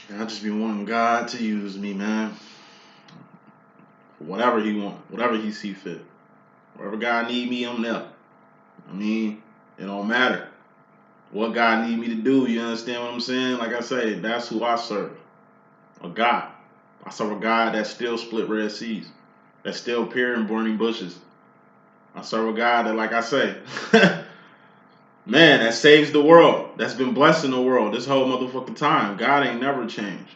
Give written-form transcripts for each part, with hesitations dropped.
And I just be wanting God to use me, man. For whatever he want, whatever he see fit. Wherever God need me, I'm there. I mean, it don't matter what God need me to do. You understand what I'm saying? Like I say, that's who I serve. A God. I serve a God that still split red seas. That still appear in burning bushes. I serve a God that, like I say, man, that saves the world. That's been blessing the world this whole motherfucking time. God ain't never changed.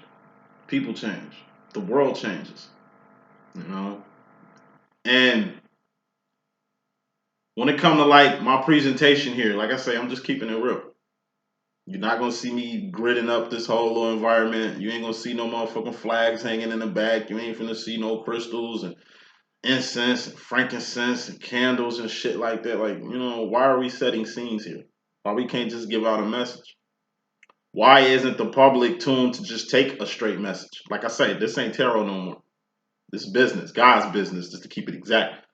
People change. The world changes. You know? And when it comes to like my presentation here, like I say, I'm just keeping it real. You're not gonna see me gritting up this whole little environment. You ain't gonna see no motherfucking flags hanging in the back. You ain't finna see no crystals and incense and frankincense and candles and shit like that. Like, why are we setting scenes here? Why we can't just give out a message? Why isn't the public tuned to just take a straight message? Like I say, this ain't tarot no more. This is business, God's business, just to keep it exact.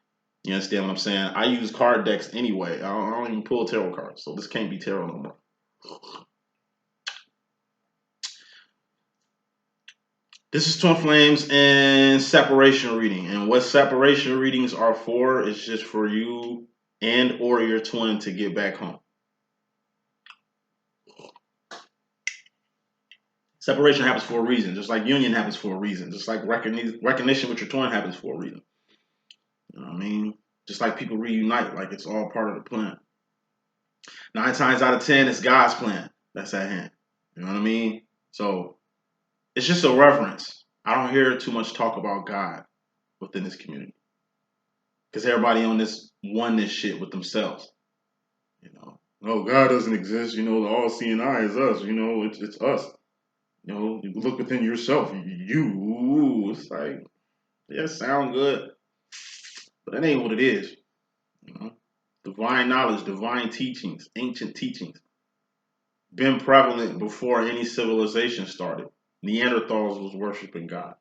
You understand what I'm saying? I use card decks anyway. I don't even pull tarot cards, so this can't be tarot no more. This is Twin Flames and separation reading. And what separation readings are for is just for you and or your twin to get back home. Separation happens for a reason, just like union happens for a reason, just like recognition with your twin happens for a reason. You know what I mean? Just like people reunite, like it's all part of the plan. 9 times out of 10, it's God's plan that's at hand. You know what I mean? So it's just a reverence. I don't hear too much talk about God within this community because everybody on this oneness shit with themselves. You know, no, God doesn't exist. The all-seeing eye is us. It's us. You look within yourself. It's like, yeah, sound good, but that ain't what it is. You know, divine knowledge, divine teachings, ancient teachings, been prevalent before any civilization started. Neanderthals was worshiping God.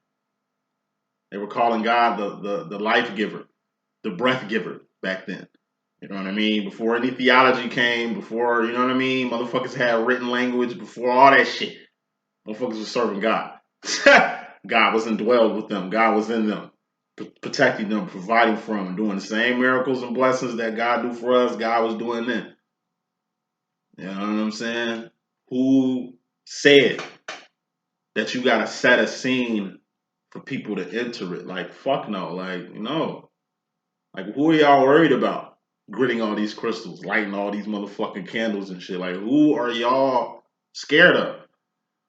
They were calling God the life giver, the breath giver back then. You know what I mean? Before any theology came, before, you know what I mean? Motherfuckers had written language, before all that shit. Motherfuckers was serving God. God was indwelled with them. God was in them, protecting them, providing for them, doing the same miracles and blessings that God do for us, God was doing then. You know what I'm saying? Who said that you gotta set a scene for people to enter it? Like, fuck no. Like, no. Like, who are y'all worried about? Gritting all these crystals, lighting all these motherfucking candles and shit. Like, who are y'all scared of?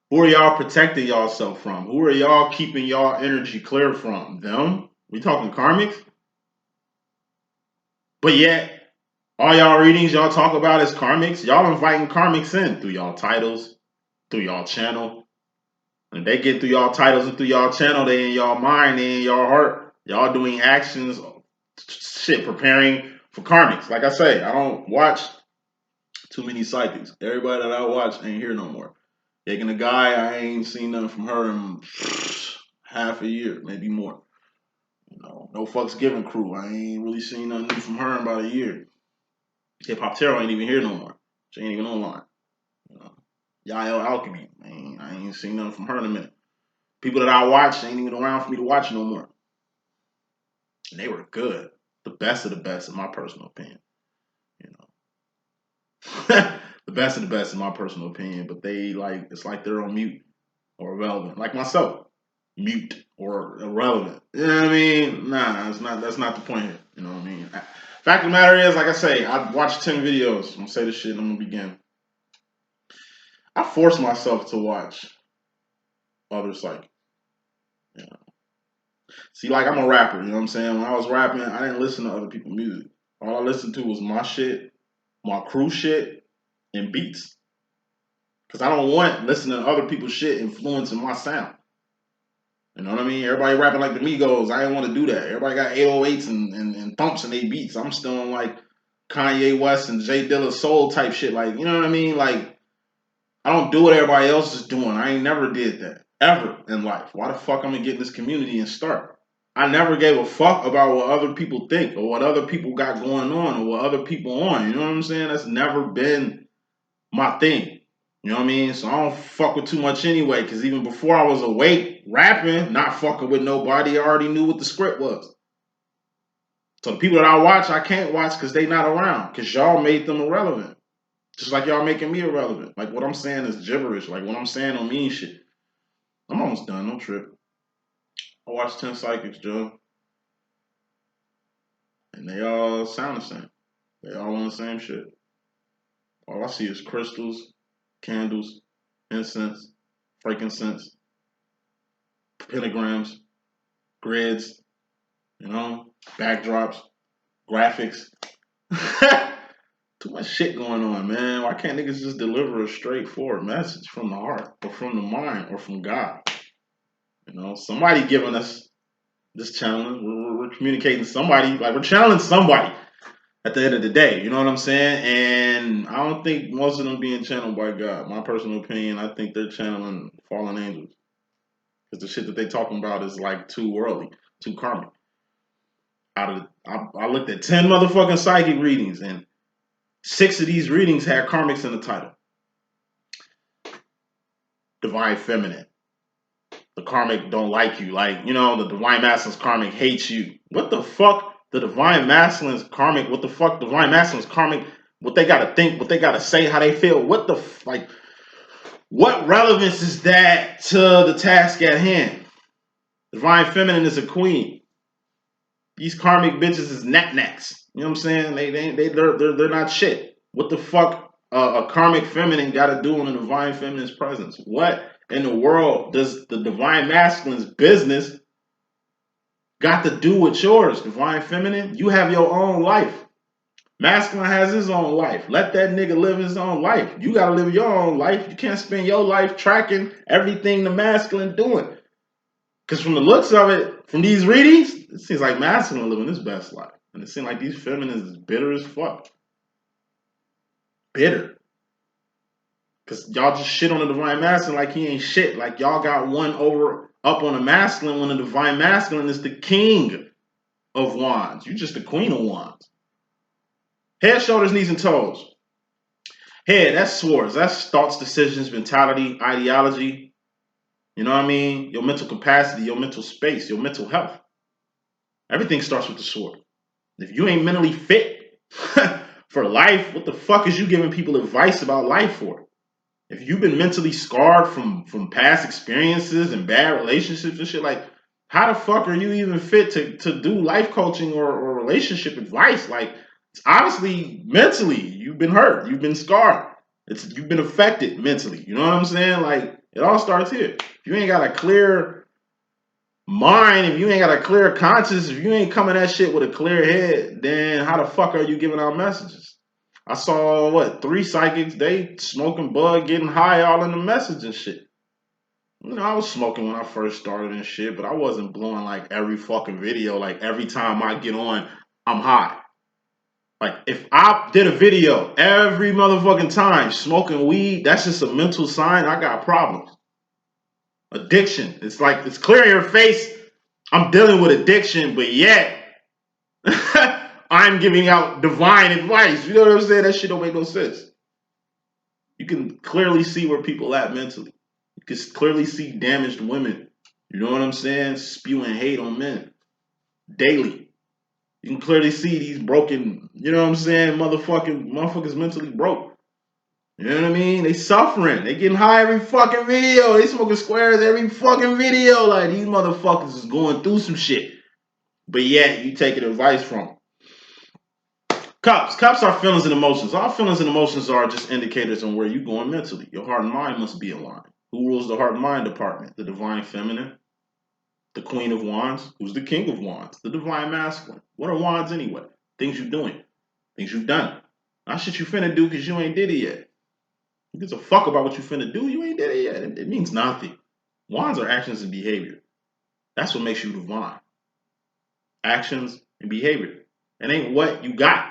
Who are y'all protecting y'allself from? Who are y'all keeping y'all energy clear from? Them? We talking karmics? But yet, all y'all readings y'all talk about is karmics. Y'all inviting karmics in through y'all titles, through y'all channel. And they get through y'all titles and through y'all channel, they in y'all mind, they in y'all heart. Y'all doing actions, shit, preparing for karmics. Like I say, I don't watch too many psychics. Everybody that I watch ain't here no more. Taking a guy, I ain't seen nothing from her in half a year, maybe more. No fucks given crew. I ain't really seen nothing new from her in about a year. Hip Hop Tarot ain't even here no more. She ain't even online. Yael Alchemy, I ain't seen nothing from her in a minute. People that I watch ain't even around for me to watch no more. And they were good. The best of the best, in my personal opinion. The best of the best, in my personal opinion. But it's like they're on mute or irrelevant. Like myself, mute or irrelevant. You know what I mean? Nah, that's not the point here. You know what I mean? Fact of the matter is, like I say, I watched 10 videos. I'm gonna say this shit and I'm gonna begin. I forced myself to watch other psychics. You know? See, like I'm a rapper, you know what I'm saying? When I was rapping, I didn't listen to other people's music. All I listened to was my shit, my crew shit, and beats. Because I don't want listening to other people's shit influencing my sound. You know what I mean? Everybody rapping like the Migos. I didn't want to do that. Everybody got 808s and thumps in their beats. I'm still on like Kanye West and Jay Dilla soul type shit. Like, you know what I mean? Like, I don't do what everybody else is doing. I ain't never did that. Ever in life. Why the fuck I'm gonna get in this community and start? I never gave a fuck about what other people think or what other people got going on or what other people on. You know what I'm saying? That's never been my thing. You know what I mean? So I don't fuck with too much anyway, because even before I was awake, rapping, not fucking with nobody, I already knew what the script was. So the people that I watch, I can't watch because they not around, because y'all made them irrelevant. Just like y'all making me irrelevant. Like what I'm saying is gibberish. Like what I'm saying don't mean shit. I'm almost done, no trip. I watched 10 Psychics, Joe. And they all sound the same. They all on the same shit. All I see is crystals, candles, incense, frankincense, pentagrams, grids, you know, backdrops, graphics. Too much shit going on, man. Why can't niggas just deliver a straightforward message from the heart or from the mind or from God? You know, somebody giving us this channeling. We're communicating to somebody. Like, we're channeling somebody at the end of the day. You know what I'm saying? And I don't think most of them being channeled by God. My personal opinion, I think they're channeling fallen angels. Because the shit that they talking about is like too worldly, too karmic. I looked at 10 motherfucking psychic readings, and 6 of these readings had karmics in the title. Divine feminine. The karmic don't like you. Like, you know, the divine masculine's karmic hates you. What the fuck? The divine masculine's karmic, what the fuck? Divine masculine's karmic, what they gotta think, what they gotta say, how they feel. What the, like, what relevance is that to the task at hand? Divine feminine is a queen. These karmic bitches is knack-knacks. You know what I'm saying? They're not shit. What the fuck a karmic feminine got to do in a divine feminine's presence? What in the world does the divine masculine's business got to do with yours? Divine feminine, you have your own life. Masculine has his own life. Let that nigga live his own life. You got to live your own life. You can't spend your life tracking everything the masculine doing. Because from the looks of it, from these readings, it seems like masculine living his best life. And it seems like these feminines is bitter as fuck. Bitter. Because y'all just shit on the divine masculine like he ain't shit. Like y'all got one up on the masculine when the divine masculine is the king of wands. You just the queen of wands. Head, shoulders, knees, and toes. Head, that's swords. That's thoughts, decisions, mentality, ideology. You know what I mean? Your mental capacity, your mental space, your mental health. Everything starts with the sword. If you ain't mentally fit for life, what the fuck is you giving people advice about life for? If you've been mentally scarred from past experiences and bad relationships and shit, like, how the fuck are you even fit to do life coaching or relationship advice? Like, it's obviously mentally, you've been hurt, you've been scarred. You've been affected mentally. You know what I'm saying? Like, it all starts here. If you ain't got a clear mind, if you ain't got a clear conscience, if you ain't coming at shit with a clear head, then how the fuck are you giving out messages? I saw, 3 psychics, they smoking bud, getting high, all in the message and shit. You know, I was smoking when I first started and shit, but I wasn't blowing like every fucking video. Like every time I get on, I'm high. Like, if I did a video every motherfucking time smoking weed, that's just a mental sign I got problems. Addiction. It's like, it's clear in your face, I'm dealing with addiction, but yet, I'm giving out divine advice. You know what I'm saying? That shit don't make no sense. You can clearly see where people at mentally. You can clearly see damaged women. You know what I'm saying? Spewing hate on men daily. You can clearly see these broken, you know what I'm saying, motherfuckers mentally broke. You know what I mean? They suffering. They getting high every fucking video. They smoking squares every fucking video. Like, these motherfuckers is going through some shit. But yet, you taking advice from them. Cups. Cups are feelings and emotions. All feelings and emotions are just indicators on where you're going mentally. Your heart and mind must be aligned. Who rules the heart and mind department? The divine feminine. The queen of wands. Who's the king of wands? The divine masculine. What are wands anyway? Things you're doing. Things you've done. Not shit you finna do because you ain't did it yet. Who gives a fuck about what you finna do? You ain't did it yet. It means nothing. Wands are actions and behavior. That's what makes you divine. Actions and behavior. It ain't what you got.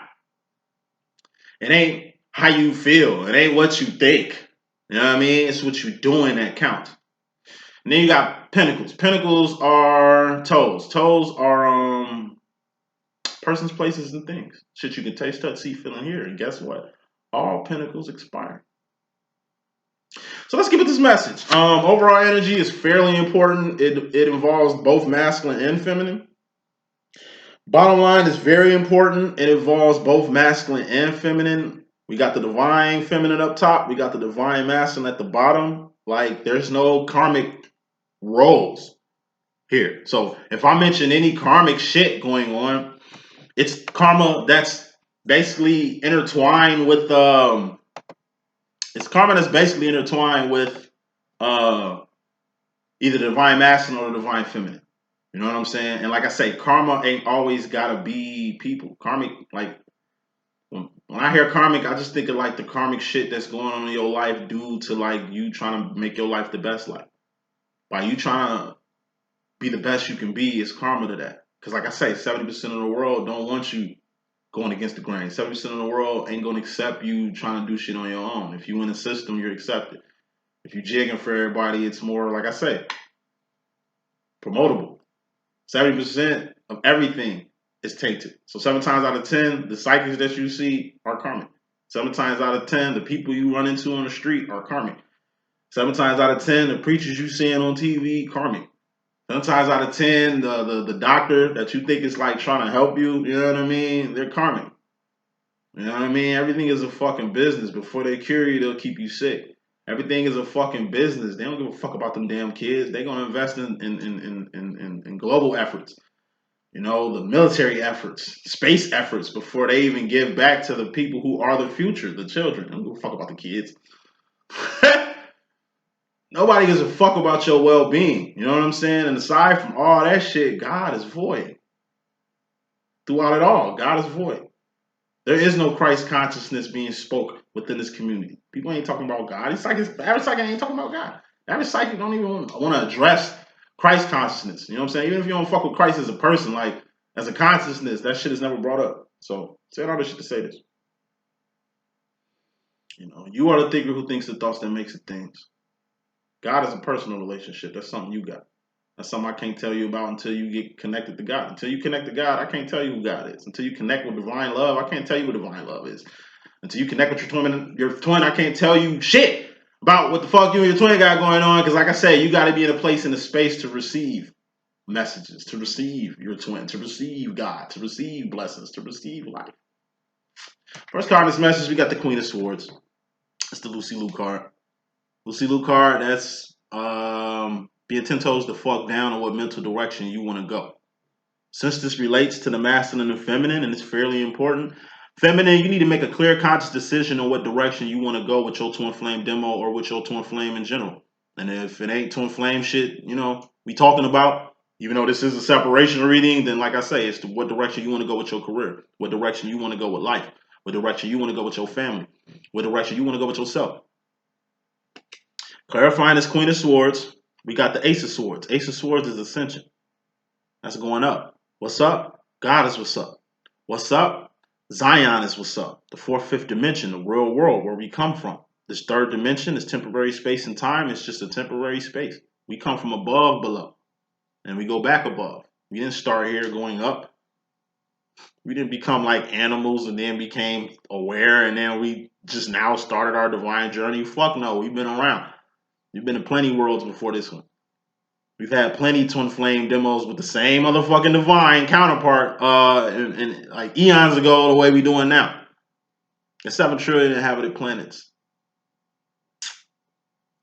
It ain't how you feel. It ain't what you think. You know what I mean? It's what you're doing that counts. And then you got pentacles. Pentacles are toes. Toes are persons, places, and things. Shit you can taste, touch, see, feel, and hear. And guess what? All pentacles expire. So let's get with this message. Overall energy is fairly important. It involves both masculine and feminine. Bottom line is very important. It involves both masculine and feminine. We got the divine feminine up top. We got the divine masculine at the bottom. Like, there's no karmic roles here. So if I mention any karmic shit going on, it's karma that's basically intertwined with it's karma that's basically intertwined with uh either the divine masculine or the divine feminine. You know what I'm saying? And like I say, karma ain't always gotta be people. Karmic, like when I hear karmic, I just think of like the karmic shit that's going on in your life due to like you trying to make your life the best life. By you trying to be the best you can be is karma to that. Because like I say, 70% of the world don't want you going against the grain. 70% of the world ain't gonna accept you trying to do shit on your own. If you in the system, you're accepted. If you jigging for everybody, it's more like I say, promotable. 70% of everything is tainted. So 7 times out of 10, the psychics that you see are karmic. 7 times out of 10, the people you run into on the street are karmic. 7 times out of 10, the preachers you seeing on TV, karmic. 7 times out of 10, the doctor that you think is like trying to help you, you know what I mean? They're karmic. You know what I mean? Everything is a fucking business. Before they cure you, they'll keep you sick. Everything is a fucking business. They don't give a fuck about them damn kids. They're gonna invest in global efforts. You know, the military efforts, space efforts, before they even give back to the people who are the future, the children. They don't give a fuck about the kids. Nobody gives a fuck about your well-being. You know what I'm saying? And aside from all that shit, God is void. Throughout it all, God is void. There is no Christ consciousness being spoke within this community. People ain't talking about God. The average psychic ain't talking about God. The average psychic don't even want to address Christ consciousness. You know what I'm saying? Even if you don't fuck with Christ as a person, like as a consciousness, that shit is never brought up. So say all this shit to say this. You know, you are the thinker who thinks the thoughts that makes the things. God is a personal relationship. That's something you got. That's something I can't tell you about until you get connected to God. Until you connect to God, I can't tell you who God is. Until you connect with divine love, I can't tell you what divine love is. Until you connect with your twin, I can't tell you shit about what the fuck you and your twin got going on. Because like I said, you got to be in a place in a space to receive messages, to receive your twin, to receive God, to receive blessings, to receive life. First card in this message, we got the Queen of Swords. It's the Lucy Liu card. Lucy Liu card, that's being 10 toes the fuck down on what mental direction you want to go. Since this relates to the masculine and feminine, and it's fairly important, feminine, you need to make a clear, conscious decision on what direction you want to go with your twin flame demo or with your twin flame in general. And if it ain't twin flame shit, you know, we talking about, even though this is a separation reading, then like I say, it's what direction you want to go with your career, what direction you want to go with life, what direction you want to go with your family, what direction you want to go with yourself. Clarifying this Queen of Swords, we got the Ace of Swords. Ace of Swords is Ascension. That's going up. What's up? God is what's up. What's up? Zion is what's up. The fourth, fifth dimension, the real world, where we come from. This third dimension is temporary space and time. It's just a temporary space. We come from above, below, and we go back above. We didn't start here going up. We didn't become like animals and then became aware and then we just now started our divine journey. Fuck no, we've been around. We've been in plenty worlds before this one. We've had plenty twin flame demos with the same motherfucking divine counterpart in like eons ago the way we doing now. There's 7 trillion inhabited planets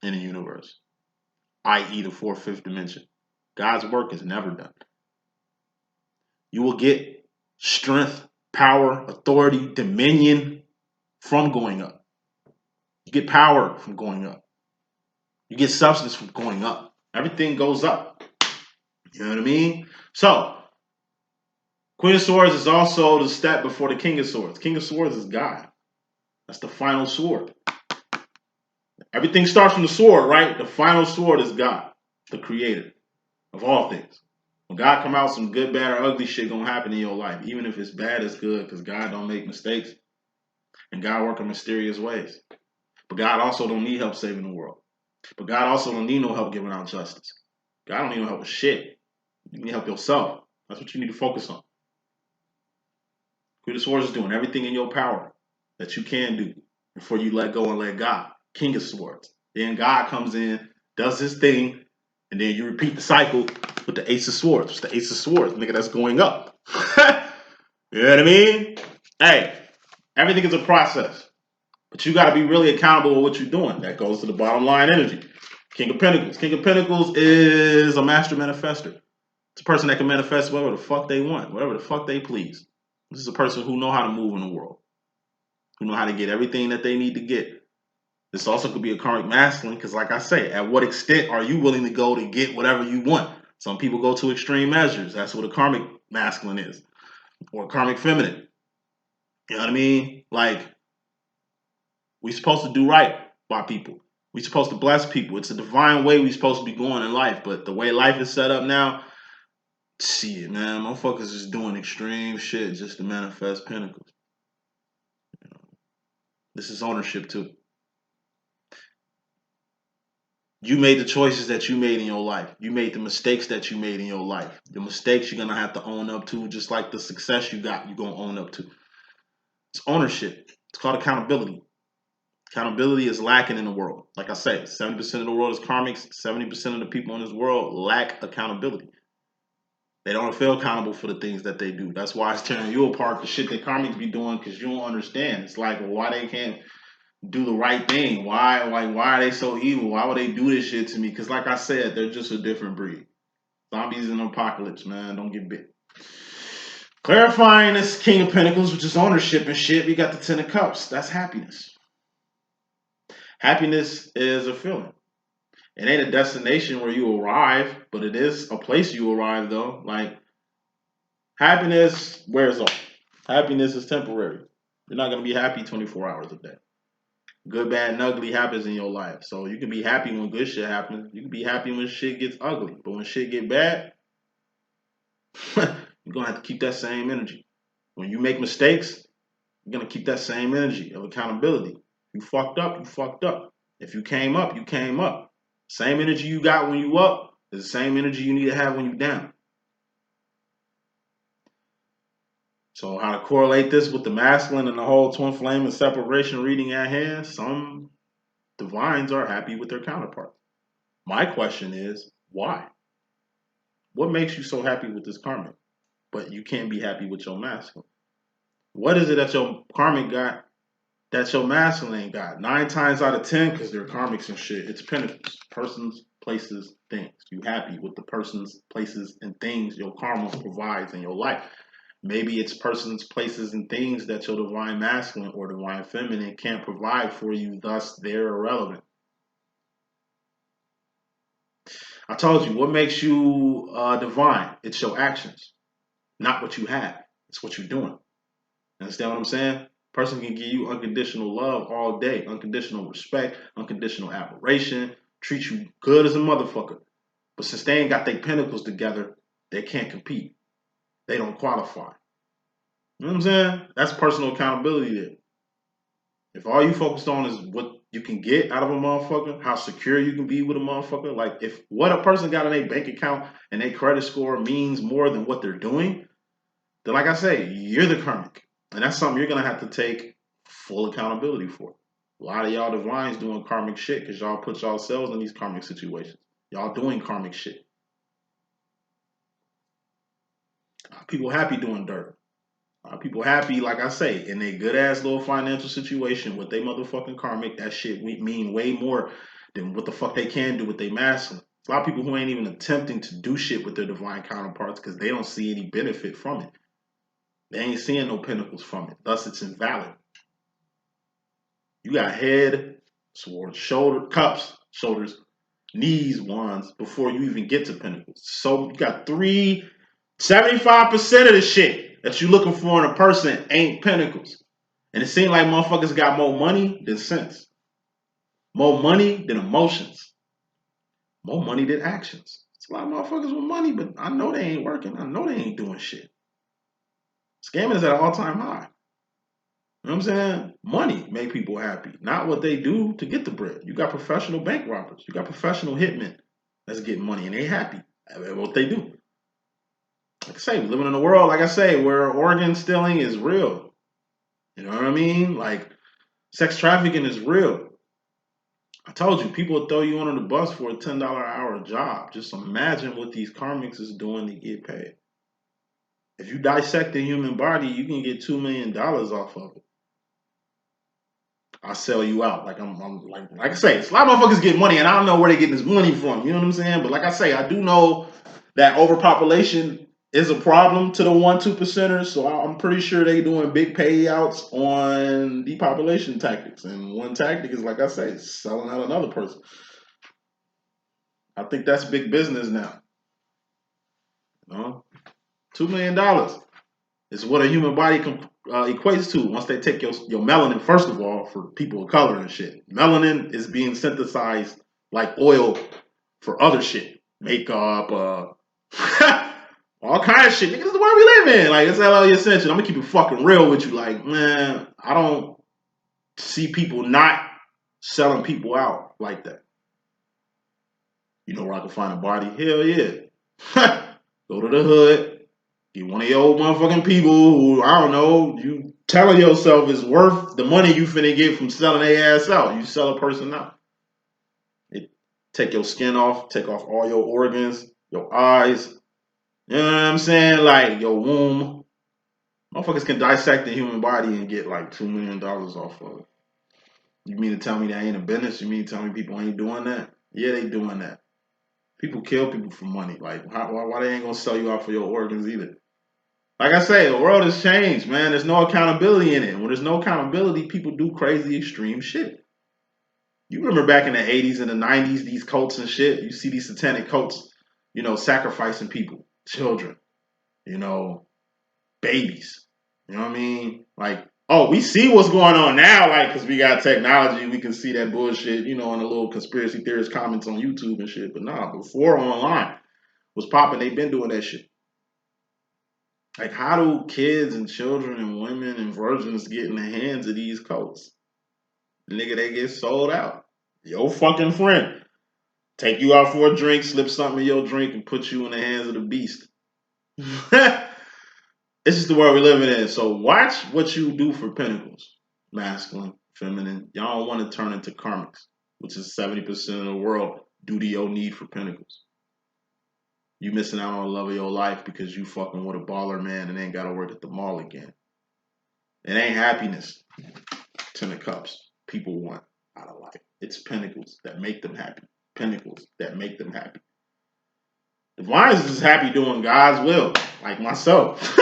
in the universe, i.e. the 4th, 5th dimension. God's work is never done. You will get strength, power, authority, dominion from going up. You get power from going up. You get substance from going up. Everything goes up. You know what I mean? So, Queen of Swords is also the step before the King of Swords. King of Swords is God. That's the final sword. Everything starts from the sword, right? The final sword is God, the creator of all things. When God come out, some good, bad, or ugly shit gonna happen in your life. Even if it's bad, it's good, because God don't make mistakes. And God work in mysterious ways. But God also don't need help saving the world. But God also don't need no help giving out justice. God don't need no help with shit. You need help yourself. That's what you need to focus on. Queen of Swords is doing everything in your power that you can do before you let go and let God. King of Swords. Then God comes in, does his thing, and then you repeat the cycle with the Ace of Swords. It's the Ace of Swords, nigga, that's going up. You know what I mean? Hey, everything is a process. But you got to be really accountable with what you're doing. That goes to the bottom line energy. King of Pentacles. King of Pentacles is a master manifester. It's a person that can manifest whatever the fuck they want, whatever the fuck they please. This is a person who know how to move in the world, who know how to get everything that they need to get. This also could be a karmic masculine because, like I say, at what extent are you willing to go to get whatever you want? Some people go to extreme measures. That's what a karmic masculine is, or a karmic feminine. You know what I mean? Like, we're supposed to do right by people. We're supposed to bless people. It's a divine way we're supposed to be going in life. But the way life is set up now, shit, man, motherfuckers is doing extreme shit just to manifest pentacles. You know, this is ownership too. You made the choices that you made in your life. You made the mistakes that you made in your life. The mistakes you're gonna have to own up to, just like the success you got, you're gonna own up to. It's ownership. It's called accountability. Accountability is lacking in the world. Like I say, 70% of the world is karmics. 70% of the people in this world lack accountability. They don't feel accountable for the things that they do. That's why it's tearing you apart, the shit that karmics be doing, because you don't understand. It's like, well, why they can't do the right thing? Why are they so evil? Why would they do this shit to me? Because like I said, they're just a different breed. Zombies in the apocalypse, man. Don't get bit. Clarifying this King of Pentacles, which is ownership and shit, we got the Ten of Cups. That's happiness. Happiness is a feeling. It ain't a destination where you arrive, but it is a place you arrive, though. Like, happiness wears off. Happiness is temporary. You're not going to be happy 24 hours a day. Good, bad, and ugly happens in your life. So you can be happy when good shit happens. You can be happy when shit gets ugly. But when shit get bad, you're going to have to keep that same energy. When you make mistakes, you're going to keep that same energy of accountability. You fucked up, you fucked up. If you came up, you came up. Same energy you got when you up is the same energy you need to have when you down. So how to correlate this with the masculine and the whole twin flame and separation reading at hand? Some divines are happy with their counterparts. My question is, why? What makes you so happy with this karmic, but you can't be happy with your masculine? What is it that your karmic got that your masculine ain't got? 9 times out of 10, because they're karmics and shit, it's pentacles. Persons, places, things. You happy with the persons, places, and things your karma provides in your life. Maybe it's persons, places, and things that your divine masculine or divine feminine can't provide for you, thus they're irrelevant. I told you, what makes you divine? It's your actions, not what you have. It's what you're doing. Understand what I'm saying? Person can give you unconditional love all day, unconditional respect, unconditional admiration, treat you good as a motherfucker. But since they ain't got their pentacles together, they can't compete. They don't qualify. You know what I'm saying? That's personal accountability there. If all you focused on is what you can get out of a motherfucker, how secure you can be with a motherfucker, like if what a person got in their bank account and their credit score means more than what they're doing, then like I say, you're the karmic. And that's something you're going to have to take full accountability for. A lot of y'all divines doing karmic shit because y'all put yourselves in these karmic situations. Y'all doing karmic shit. People happy doing dirt. People happy, like I say, in a good ass little financial situation with they motherfucking karmic. That shit mean way more than what the fuck they can do with their masculine. A lot of people who ain't even attempting to do shit with their divine counterparts because they don't see any benefit from it. They ain't seeing no pentacles from it. Thus, it's invalid. You got head, swords, shoulder, cups, shoulders, knees, wands before you even get to pentacles. So you got 75% of the shit that you're looking for in a person ain't pentacles. And it seems like motherfuckers got more money than sense. More money than emotions. More money than actions. It's a lot of motherfuckers with money, but I know they ain't working. I know they ain't doing shit. Scamming is at an all-time high. You know what I'm saying? Money make people happy, not what they do to get the bread. You got professional bank robbers. You got professional hitmen that's getting money, and they happy at what they do. Like I say, we living in a world, like I say, where organ stealing is real. You know what I mean? Like, sex trafficking is real. I told you, people will throw you under the bus for a $10 an hour job. Just imagine what these karmics is doing to get paid. If you dissect the human body, you can get $2 million off of it. I sell you out. I'm like I say, it's a lot of motherfuckers get money, and I don't know where they getting this money from. You know what I'm saying? But like I say, I do know that overpopulation is a problem to the 1-2%ers. So I'm pretty sure they doing big payouts on depopulation tactics. And one tactic is, like I say, selling out another person. I think that's big business now. You know? $2 million is what a human body equates to once they take your melanin. First of all, for people of color and shit, melanin is being synthesized like oil for other shit, makeup, all kind of shit. Nigga, this is the world we live in. Like, it's LLE.Ascension. I'm gonna keep it fucking real with you. Like, man, I don't see people not selling people out like that. You know where I can find a body? Hell yeah. Go to the hood. Get one of your old motherfucking people who, I don't know, you telling yourself is worth the money you finna get from selling their ass out. You sell a person out. Take your skin off, take off all your organs, your eyes. You know what I'm saying? Like your womb. Motherfuckers can dissect the human body and get like $2 million off of it. You mean to tell me that ain't a business? You mean to tell me people ain't doing that? Yeah, they doing that. People kill people for money. Like, why they ain't gonna sell you out for your organs either? Like I say, the world has changed, man. There's no accountability in it. When there's no accountability, people do crazy, extreme shit. You remember back in the 80s and the 90s, these cults and shit. You see these satanic cults, sacrificing people, children, babies. You know what I mean? Like, oh, we see what's going on now, like, because we got technology, we can see that bullshit, in the little conspiracy theorist comments on YouTube and shit. But nah, before online was popping, they've been doing that shit. Like, how do kids and children and women and virgins get in the hands of these cults? Nigga, they get sold out. Your fucking friend take you out for a drink, slip something in your drink, and put you in the hands of the beast. This is the world we're living in. So watch what you do for pentacles. Masculine, feminine. Y'all don't want to turn into karmics, which is 70% of the world due to your need for pentacles. You missing out on the love of your life because you fucking with a baller man and ain't got to work at the mall again. It ain't happiness. 10 of Cups. People want out of life. It's pentacles that make them happy. Pentacles that make them happy. Divine is just happy doing God's will, like myself.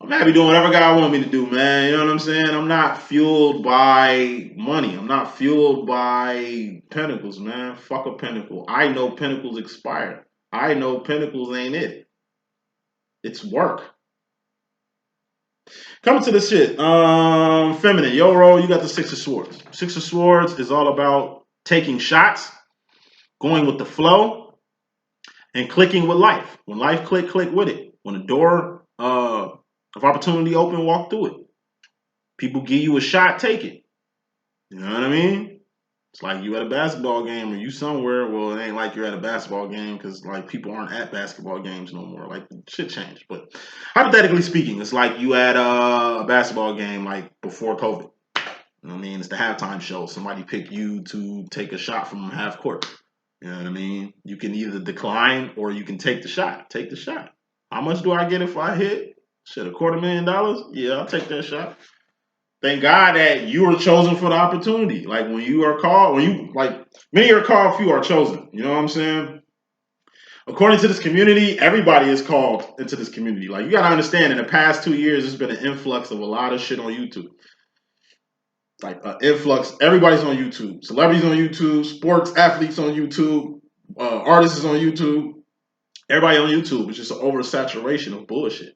I'm happy doing whatever God wants me to do, man. You know what I'm saying? I'm not fueled by money. I'm not fueled by pentacles, man. Fuck a pentacle. I know pentacles expire. I know pentacles ain't it. It's work. Coming to this shit. Feminine. Yo, Ro, you got the Six of Swords. Six of Swords is all about taking shots, going with the flow, and clicking with life. When life click with it. When the door of opportunity open, walk through it. People give you a shot, take it. You know what I mean? It's like you at a basketball game or you somewhere. Well, it ain't like you're at a basketball game because like people aren't at basketball games no more. Like shit changed. But hypothetically speaking, it's like you at a basketball game like before COVID. You know what I mean? It's the halftime show. Somebody pick you to take a shot from half court. You know what I mean? You can either decline or you can take the shot. Take the shot. How much do I get if I hit? Shit, $250,000? Yeah, I'll take that shot. Thank God that you were chosen for the opportunity. Like when you are called, many are called, few are chosen. You know what I'm saying? According to this community, everybody is called into this community. Like you gotta understand, in the past 2 years, there's been an influx of a lot of shit on YouTube. Like influx, everybody's on YouTube. Celebrities on YouTube, sports athletes on YouTube, artists on YouTube. Everybody on YouTube. It's just an oversaturation of bullshit.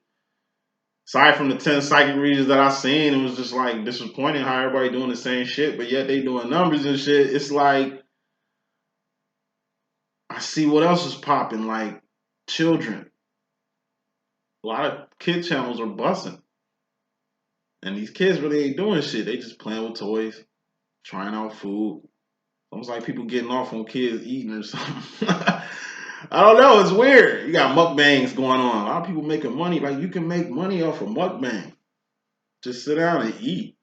Aside from the 10 psychic readings that I seen, it was just like disappointing how everybody doing the same shit, but yet they doing numbers and shit. It's like I see what else is popping, like children. A lot of kid channels are busting. And these kids really ain't doing shit. They just playing with toys, trying out food. Almost like people getting off on kids eating or something. I don't know. It's weird. You got mukbangs going on. A lot of people making money. Like you can make money off of mukbang. Just sit down and eat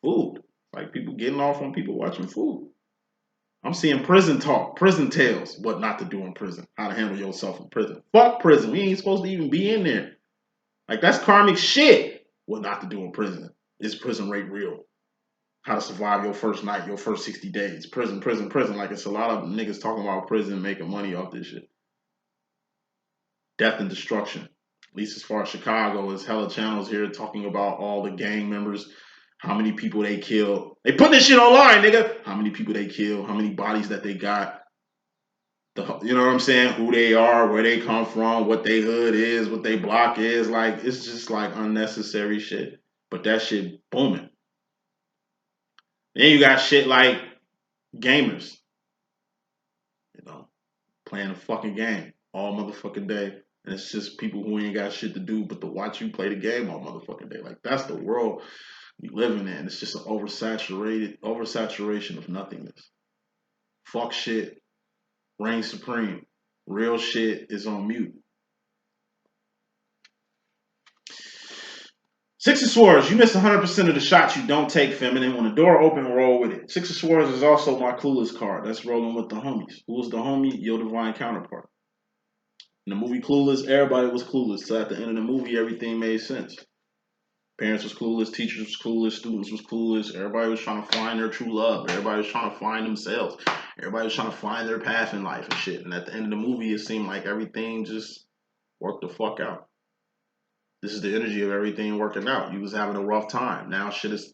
food. Like people getting off on people watching food. I'm seeing prison talk, prison tales, what not to do in prison, how to handle yourself in prison. Fuck prison. We ain't supposed to even be in there. Like, that's karmic shit. What not to do in prison. Is prison rate real? How to survive your first night, your first 60 days. Prison, prison, prison. Like, it's a lot of niggas talking about prison making money off this shit. Death and destruction. At least as far as Chicago, is hella channels here talking about all the gang members, how many people they killed. They put this shit online, nigga. How many people they killed, how many bodies that they got. You know what I'm saying? Who they are, where they come from, what they hood is, what they block is. Like, it's just like unnecessary shit. But that shit booming. Then you got shit like gamers, you know, playing a fucking game all motherfucking day. And it's just people who ain't got shit to do but to watch you play the game all motherfucking day. Like, that's the world we living in. It's just an oversaturation of nothingness. Fuck shit. Reign supreme. Real shit is on mute. Six of Swords, you miss 100% of the shots you don't take, feminine. When the door open, roll with it. Six of Swords is also my clueless card. That's rolling with the homies. Who was the homie? Your divine counterpart. In the movie Clueless, everybody was clueless. So at the end of the movie, everything made sense. Parents was clueless, teachers was clueless, students was clueless. Everybody was trying to find their true love. Everybody was trying to find themselves. Everybody was trying to find their path in life and shit. And at the end of the movie, it seemed like everything just worked the fuck out. This is the energy of everything working out. You was having a rough time. Now shit is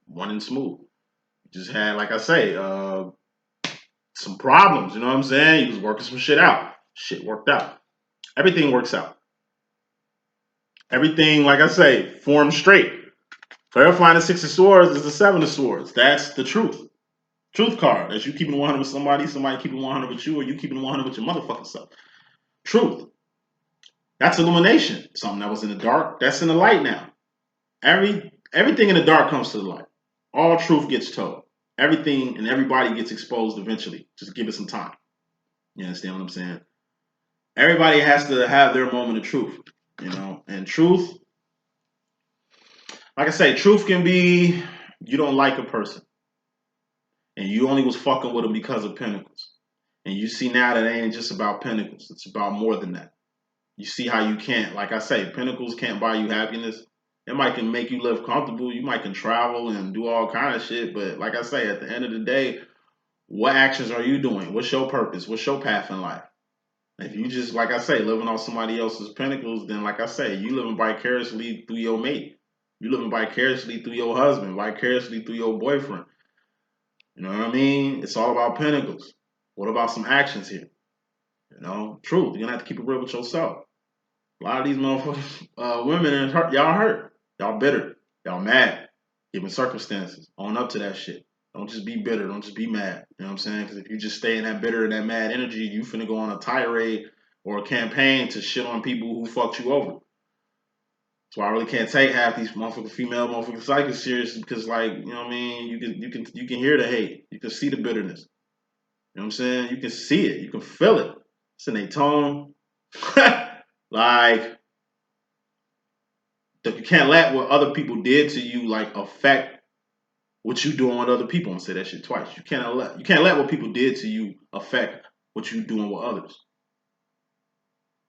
running smooth. You just had, like I say, some problems. You know what I'm saying? You was working some shit out. Shit worked out. Everything works out. Everything, like I say, forms straight. Clarifying the Six of Swords is the Seven of Swords. That's the truth. Truth card. That's you keeping 100 with somebody keeping 100 with you, or you keeping 100 with your motherfucking self. Truth. That's illumination. Something that was in the dark, that's in the light now. Everything in the dark comes to the light. All truth gets told. Everything and everybody gets exposed eventually. Just give it some time. You understand what I'm saying? Everybody has to have their moment of truth, you know. And truth, like I say, truth can be you don't like a person, and you only was fucking with them because of pentacles. And you see now that it ain't just about pentacles. It's about more than that. You see how you can't, like I say, pentacles can't buy you happiness. It might can make you live comfortable. You might can travel and do all kind of shit. But like I say, at the end of the day, what actions are you doing? What's your purpose? What's your path in life? If you just, like I say, living on somebody else's pentacles, then like I say, you living vicariously through your mate. You living vicariously through your husband, vicariously through your boyfriend. You know what I mean? It's all about pentacles. What about some actions here? You know, truth. You're gonna have to keep it real with yourself. A lot of these motherfuckers, women are hurt. Y'all hurt. Y'all bitter. Y'all mad. Given circumstances. Own up to that shit. Don't just be bitter. Don't just be mad. You know what I'm saying? Because if you just stay in that bitter and that mad energy, you finna go on a tirade or a campaign to shit on people who fucked you over. That's why I really can't take half these motherfucking female motherfucking psychics serious, because, like, you know what I mean? You can hear the hate. You can see the bitterness. You know what I'm saying? You can see it. You can feel it. It's in their tone. Like, you can't let what other people did to you, like, affect what you doing with other people. I'm gonna say that shit twice. You can't let what people did to you affect what you doing with others.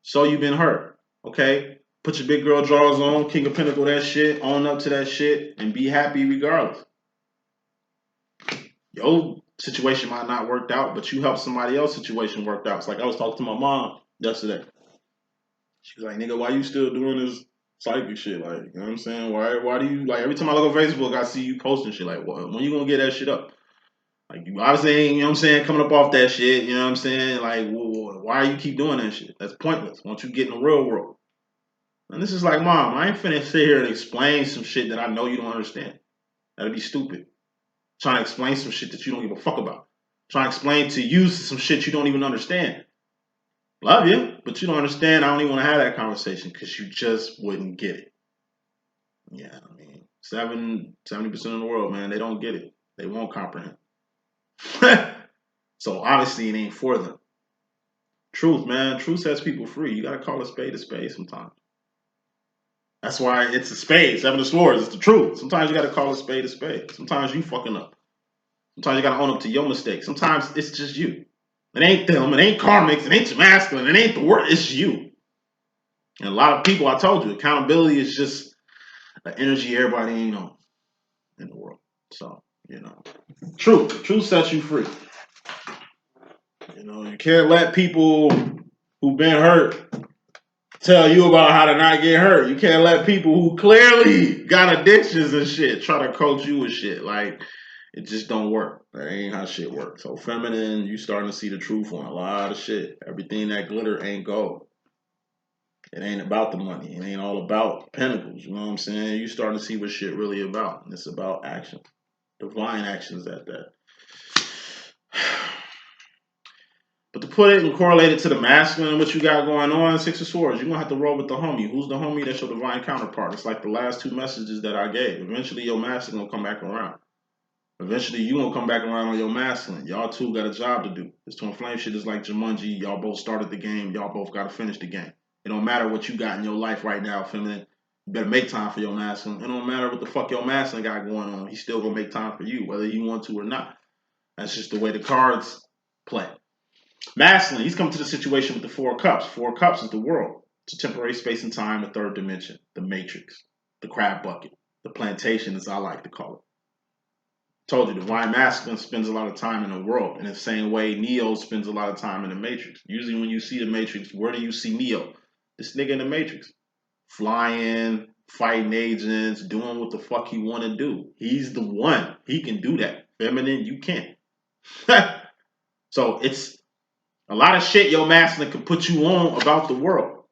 So you've been hurt, okay? Put your big girl drawers on, King of Pentacle that shit, own up to that shit, and be happy regardless. Your situation might not work out, but you helped somebody else's situation work out. It's like I was talking to my mom yesterday. She was like, nigga, why you still doing this psychic shit? Like, you know what I'm saying? Why do you, like, every time I look on Facebook, I see you posting shit. Like, when you gonna get that shit up? Like, you obviously ain't, you know what I'm saying, coming up off that shit, you know what I'm saying? Like, why you keep doing that shit? That's pointless. Once you get in the real world. And this is like, Mom, I ain't finna sit here and explain some shit that I know you don't understand. That'd be stupid. Trying to explain some shit that you don't give a fuck about. Trying to explain to you some shit you don't even understand. Love you, but you don't understand. I don't even want to have that conversation because you just wouldn't get it. Yeah, I mean, 70% of the world, man, they don't get it. They won't comprehend. So obviously it ain't for them. Truth, man. Truth sets people free. You gotta call a spade sometimes. That's why it's a spade. Seven of Swords. It's the truth. Sometimes you gotta call a spade a spade. Sometimes you fucking up. Sometimes you gotta own up to your mistakes. Sometimes it's just you. It ain't them. It ain't karmics. It ain't your masculine. It ain't the word. It's you. And a lot of people, I told you, accountability is just an energy everybody ain't on in the world. So, truth sets you free. You can't let people who've been hurt tell you about how to not get hurt. You can't let people who clearly got addictions and shit try to coach you with shit. Like, it just don't work. That ain't how shit works. So feminine, you starting to see the truth on a lot of shit. Everything that glitter ain't gold. It ain't about the money. It ain't all about pinnacles. You know what I'm saying? You starting to see what shit really about. And it's about action. Divine actions at that. But to put it and correlate it to the masculine and what you got going on, Six of Swords, you're going to have to roll with the homie. Who's the homie? That's your divine counterpart. It's like the last two messages that I gave. Eventually, your masculine will come back around. Eventually, you going to come back around on your masculine. Y'all two got a job to do. This twin flame shit is like Jumanji. Y'all both started the game. Y'all both got to finish the game. It don't matter what you got in your life right now, feminine. You better make time for your masculine. It don't matter what the fuck your masculine got going on. He's still going to make time for you, whether you want to or not. That's just the way the cards play. Masculine, he's come to the situation with the Four of Cups. Four of Cups is the world. It's a temporary space and time, the third dimension, the matrix, the crab bucket, the plantation, as I like to call it. Told you, divine masculine spends a lot of time in the world. In the same way, Neo spends a lot of time in the matrix. Usually when you see the matrix, where do you see Neo? This nigga in the matrix. Flying, fighting agents, doing what the fuck he want to do. He's the one. He can do that. Feminine, you can't. So it's a lot of shit your masculine can put you on about the world.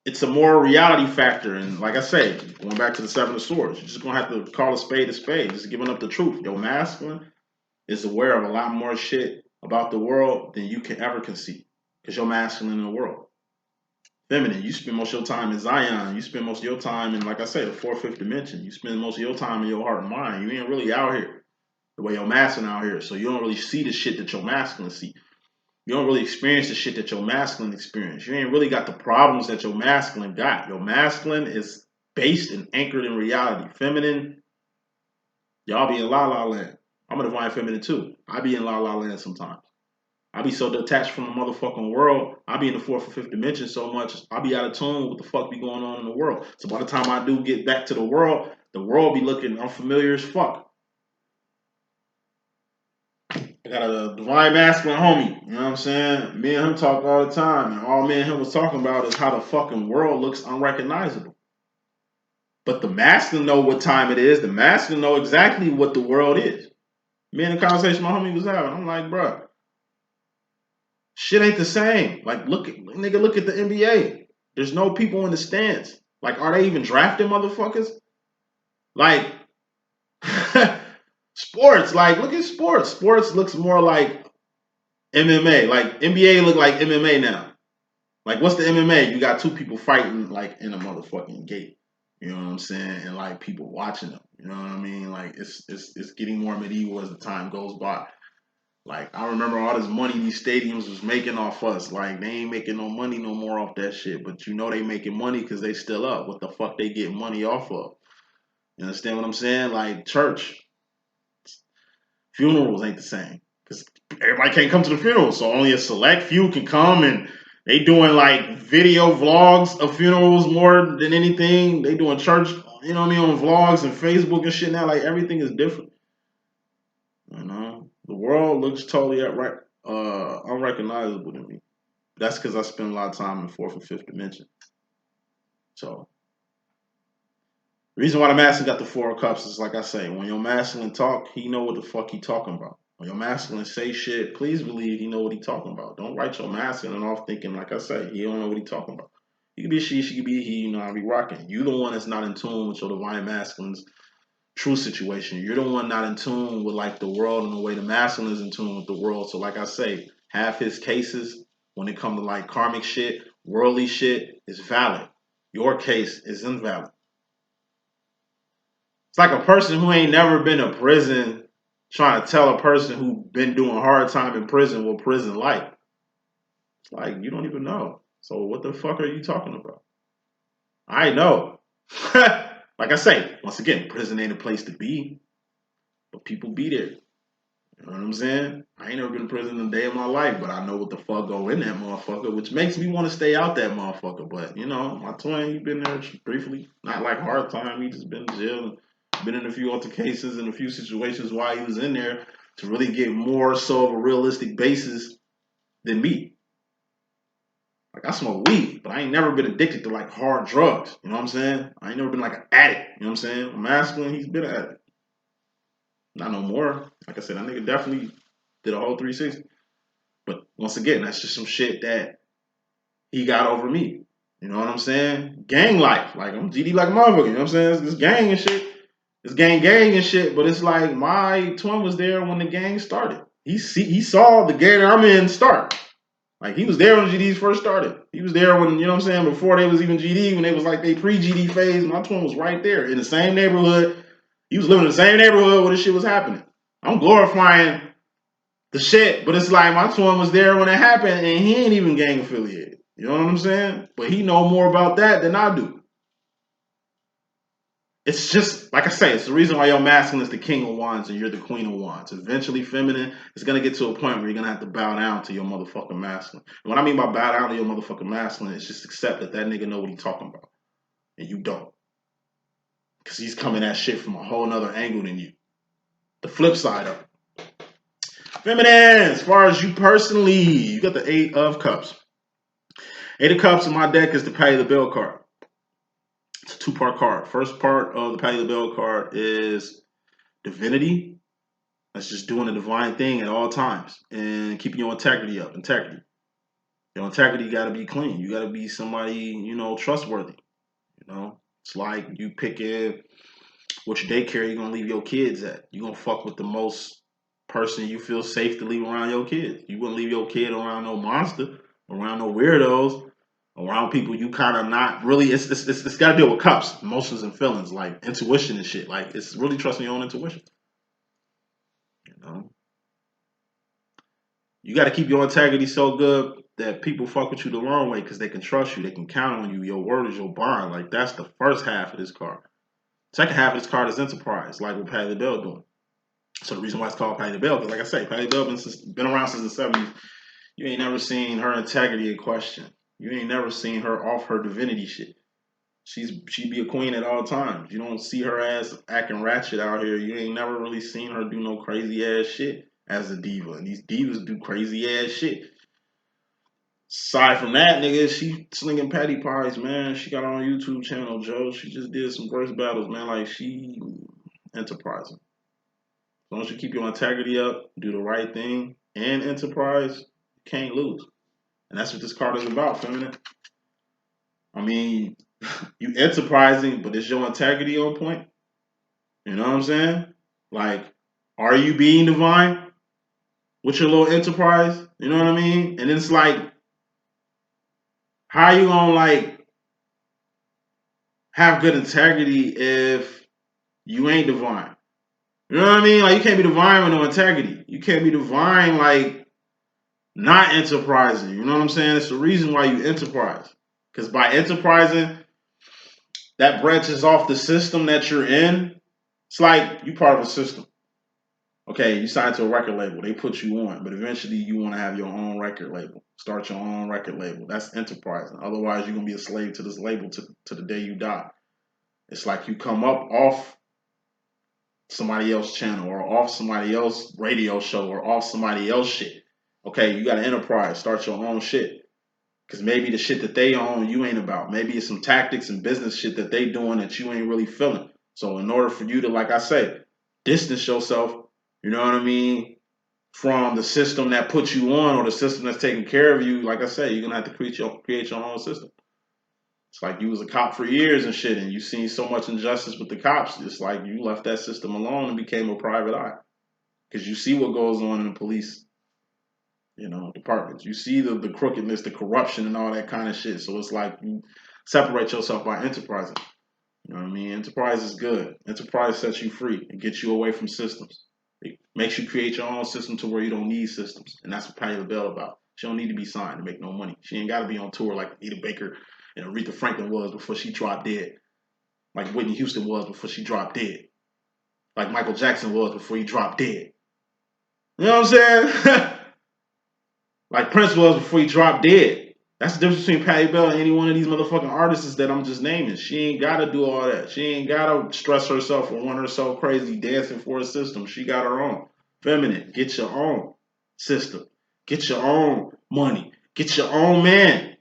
It's a more reality factor. And like I say, going back to the Seven of Swords, you're just going to have to call a spade, just giving up the truth. Your masculine is aware of a lot more shit about the world than you can ever conceive. Because you're masculine in the world. Feminine, you spend most of your time in Zion. You spend most of your time in, like I say, the fourth, fifth dimension. You spend most of your time in your heart and mind. You ain't really out here the way your masculine out here. So you don't really see the shit that your masculine see. You don't really experience the shit that your masculine experience. You ain't really got the problems that your masculine got. Your masculine is based and anchored in reality. Feminine, y'all be in la la land. I'm a divine feminine too. I be in la la land sometimes. I be so detached from the motherfucking world. I be in the fourth or fifth dimension so much. I be out of tune with what the fuck be going on in the world. So by the time I do get back to the world be looking unfamiliar as fuck. I got a divine masculine homie, you know what I'm saying? Me and him talk all the time, and all me and him was talking about is how the fucking world looks unrecognizable. But the masculine know what time it is. The masculine know exactly what the world is. Me and the conversation my homie was having, I'm like, bro, shit ain't the same. Like, look at the NBA. There's no people in the stands. Like, are they even drafting motherfuckers? Like, sports, like, look at sports. Sports looks more like MMA. Like, NBA look like MMA now. Like, what's the MMA? You got two people fighting, like, in a motherfucking gate. You know what I'm saying? And, like, people watching them. You know what I mean? Like, it's getting more medieval as the time goes by. Like, I remember all this money these stadiums was making off us. Like, they ain't making no money no more off that shit. But you know they making money because they still up. What the fuck they get money off of? You understand what I'm saying? Like, church. Funerals ain't the same. Because everybody can't come to the funeral. So only a select few can come, and they doing like video vlogs of funerals more than anything. They doing church, you know what I mean, on vlogs and Facebook and shit now. Like, everything is different. You know? The world looks totally unrecognizable to me. That's because I spend a lot of time in fourth and fifth dimension. So, the reason why the masculine got the Four of Cups is, like I say, when your masculine talk, he know what the fuck he talking about. When your masculine say shit, please believe he know what he talking about. Don't write your masculine off thinking, like I say, he don't know what he talking about. He could be she could be he, you know, I be rocking. You the one that's not in tune with your divine masculine's true situation. You're the one not in tune with, like, the world and the way the masculine is in tune with the world. So, like I say, half his cases, when it comes to, like, karmic shit, worldly shit, is valid. Your case is invalid. It's like a person who ain't never been to prison trying to tell a person who been doing hard time in prison what prison like. It's like, you don't even know. So what the fuck are you talking about? I know. Like I say, once again, prison ain't a place to be, but people be there. You know what I'm saying? I ain't never been in prison a day of my life, but I know what the fuck go in that motherfucker, which makes me want to stay out that motherfucker. But you know, my twin, he been there briefly, not like hard time. He just been in jail, and been in a few altercations and a few situations while he was in there to really get more so of a realistic basis than me. Like I smoke weed, but I ain't never been addicted to like hard drugs. You know what I'm saying? I ain't never been like an addict. You know what I'm saying? I'm masculine, he's been an addict. Not no more. Like I said, that nigga definitely did a whole 360. But once again, that's just some shit that he got over me. You know what I'm saying? Gang life. Like I'm GD like a motherfucker. You know what I'm saying? It's gang and shit. It's gang and shit. But it's like my twin was there when the gang started. He saw the gang that I'm in start. Like he was there when GDs first started. He was there when, you know what I'm saying, before they was even GD, when they was like they pre-GD phase. My twin was right there in the same neighborhood. He was living in the same neighborhood where this shit was happening. I'm glorifying the shit, but it's like my twin was there when it happened and he ain't even gang affiliated. You know what I'm saying? But he know more about that than I do. It's just, like I say, it's the reason why your masculine is the king of wands and you're the queen of wands. Eventually, feminine is going to get to a point where you're going to have to bow down to your motherfucking masculine. And what I mean by bow down to your motherfucking masculine is just accept that that nigga know what he's talking about. And you don't. Because he's coming at shit from a whole nother angle than you. The flip side of it. Feminine, as far as you personally, you got the 8 of Cups. 8 of Cups in my deck is the Pay the Bill card. It's a 2-part card. First part of the Pay the Bill card is divinity. That's just doing the divine thing at all times and keeping your integrity up. Integrity. Your integrity got to be clean. You got to be somebody, you know, trustworthy. You know, it's like you picking which daycare you're going to leave your kids at. You're going to fuck with the most person you feel safe to leave around your kids. You wouldn't leave your kid around no monster, around no weirdos, around people you kind of not really. It's got to deal with cups, emotions and feelings, like intuition and shit. Like it's really trusting your own intuition. You know, you got to keep your integrity so good that people fuck with you the long way because they can trust you, they can count on you. Your word is your bond. Like that's the first half of this card. Second half of this card is enterprise, like what Patty LaBelle doing. So the reason why it's called Patty LaBelle, because like I say, Patty LaBelle been around since the 70s. You ain't never seen her integrity in question. You ain't never seen her off her divinity shit. She be a queen at all times. You don't see her ass acting ratchet out here. You ain't never really seen her do no crazy ass shit as a diva. And these divas do crazy ass shit. Aside from that, nigga, she slinging patty pies, man. She got her own YouTube channel, Joe. She just did some verse battles, man. Like she enterprising. As long as you keep your integrity up, do the right thing, and enterprise, you can't lose. And that's what this card is about, feminine. I mean, you enterprising, but is your integrity on point? You know what I'm saying? Like, are you being divine with your little enterprise? You know what I mean? And it's like, how you gonna like have good integrity if you ain't divine? You know what I mean? Like, you can't be divine with no integrity. You can't be divine like not enterprising. You know what I'm saying? It's the reason why you enterprise. Because by enterprising, that branches off the system that you're in. It's like you part of a system. Okay, you sign to a record label, they put you on, but eventually you want to have your own record label. Start your own record label. That's enterprising. Otherwise, you're gonna be a slave to this label to the day you die. It's like you come up off somebody else's channel or off somebody else's radio show or off somebody else's shit. Okay, you got an enterprise. Start your own shit. Because maybe the shit that they own, you ain't about. Maybe it's some tactics and business shit that they doing that you ain't really feeling. So in order for you to, like I say, distance yourself, you know what I mean, from the system that puts you on or the system that's taking care of you, like I say, you're gonna have to create your own system. It's like you was a cop for years and shit, and you seen so much injustice with the cops. It's like you left that system alone and became a private eye. Because you see what goes on in the police, you know, departments. You see the crookedness, the corruption, and all that kind of shit. So it's like you separate yourself by enterprising. You know what I mean? Enterprise is good. Enterprise sets you free and gets you away from systems. It makes you create your own system to where you don't need systems. And that's what Patti LaBelle about. She don't need to be signed to make no money. She ain't got to be on tour like Anita Baker and Aretha Franklin was before she dropped dead. Like Whitney Houston was before she dropped dead. Like Michael Jackson was before he dropped dead. You know what I'm saying? Like Prince was before he dropped dead. That's the difference between Patti Bell and any one of these motherfucking artists that I'm just naming. She ain't gotta do all that. She ain't gotta stress herself or run herself crazy dancing for a system. She got her own. Feminine. Get your own system. Get your own money. Get your own man.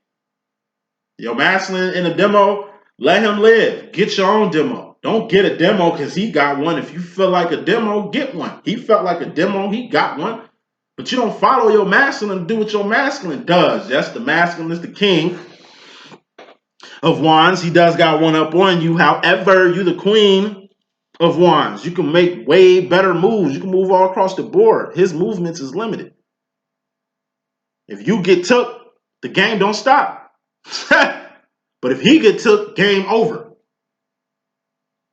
Yo, masculine in a demo, let him live. Get your own demo. Don't get a demo because he got one. If you feel like a demo, get one. He felt like a demo, he got one. But you don't follow your masculine and do what your masculine does. Yes, the masculine is the king of wands. He does got one up on you. However, you the queen of wands. You can make way better moves. You can move all across the board. His movements is limited. If you get took, the game don't stop. But if he get took, game over.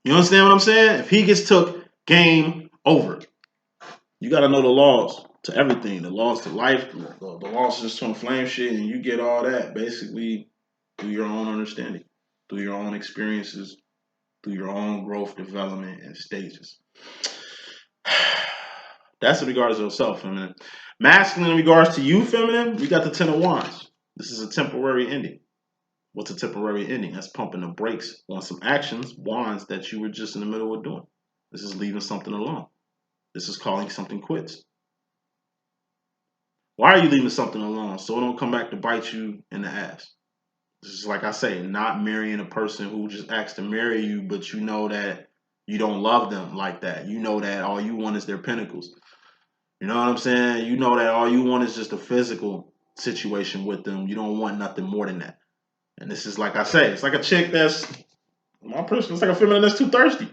You understand what I'm saying? If he gets took, game over. You got to know the laws to everything. The laws to life, the laws to just twin flame shit, and you get all that basically through your own understanding, through your own experiences, through your own growth, development, and stages. That's in regards to yourself, feminine. Masculine in regards to you, feminine, we got the Ten of Wands. This is a temporary ending. What's a temporary ending? That's pumping the brakes on some actions, wands that you were just in the middle of doing. This is leaving something alone. This is calling something quits. Why are you leaving something alone? So it don't come back to bite you in the ass. This is like I say, not marrying a person who just asks to marry you, but you know that you don't love them like that. You know that all you want is their pinnacles. You know what I'm saying? You know that all you want is just a physical situation with them. You don't want nothing more than that. And this is like I say, it's like a chick that's my person. It's like a feminine that's too thirsty.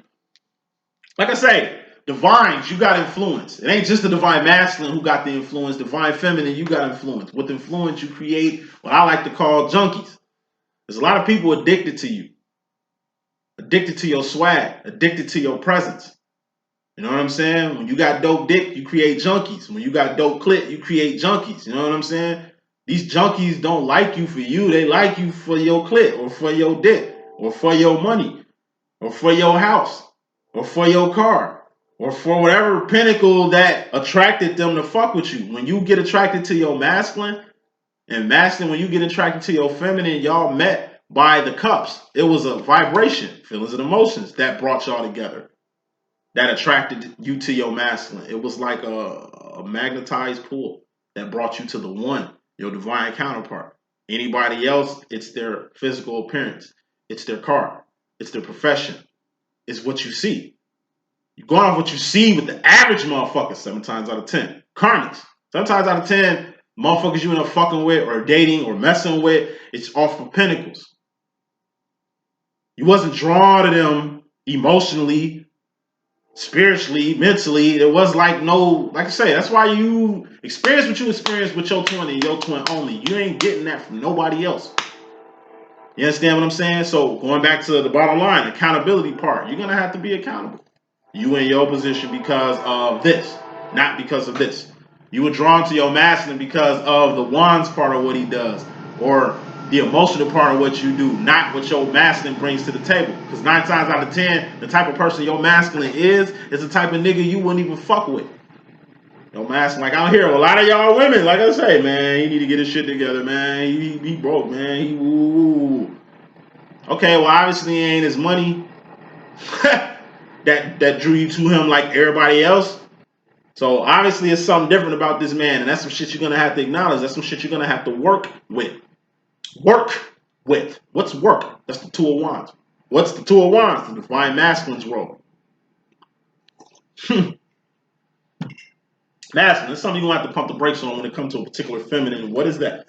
Like I say, divines, you got influence. It ain't just the divine masculine who got the influence. Divine feminine, you got influence. With influence, you create what I like to call junkies. There's a lot of people addicted to you, addicted to your swag, addicted to your presence. You know what I'm saying? When you got dope dick, you create junkies. When you got dope clit, you create junkies. You know what I'm saying? These junkies don't like you for you. They like you for your clit or for your dick or for your money or for your house or for your car or for whatever pinnacle that attracted them to fuck with you. When you get attracted to your masculine and masculine, when you get attracted to your feminine, y'all met by the cups. It was a vibration, feelings and emotions that brought y'all together, that attracted you to your masculine. It was like a magnetized pull that brought you to the one, your divine counterpart. Anybody else, it's their physical appearance, it's their car, it's their profession, it's what you see. You're going off what you see with the average motherfucker 7 times out of 10. Karmics. 7 times out of 10, motherfuckers you end up fucking with or dating or messing with, it's off of pinnacles. You wasn't drawn to them emotionally, spiritually, mentally. There was like no, like I say, that's why you experience what you experience with your twin and your twin only. You ain't getting that from nobody else. You understand what I'm saying? So going back to the bottom line, accountability part, you're going to have to be accountable. You in your position because of this, not because of this. You were drawn to your masculine because of the wands part of what he does, or the emotional part of what you do, not what your masculine brings to the table. Because 9 times out of 10, the type of person your masculine is the type of nigga you wouldn't even fuck with. Your masculine, like I hear a lot of y'all women, like I say, man, he need to get his shit together, man. He broke, man. He woo. Okay, well obviously he ain't his money. that drew you to him like everybody else. So obviously it's something different about this man, and that's some shit you're gonna have to acknowledge. That's some shit you're gonna have to work with. Work with. What's work? That's the Two of Wands. What's the Two of Wands? The divine masculine's role. Masculine. That's something you're gonna have to pump the brakes on when it comes to a particular feminine. What is that?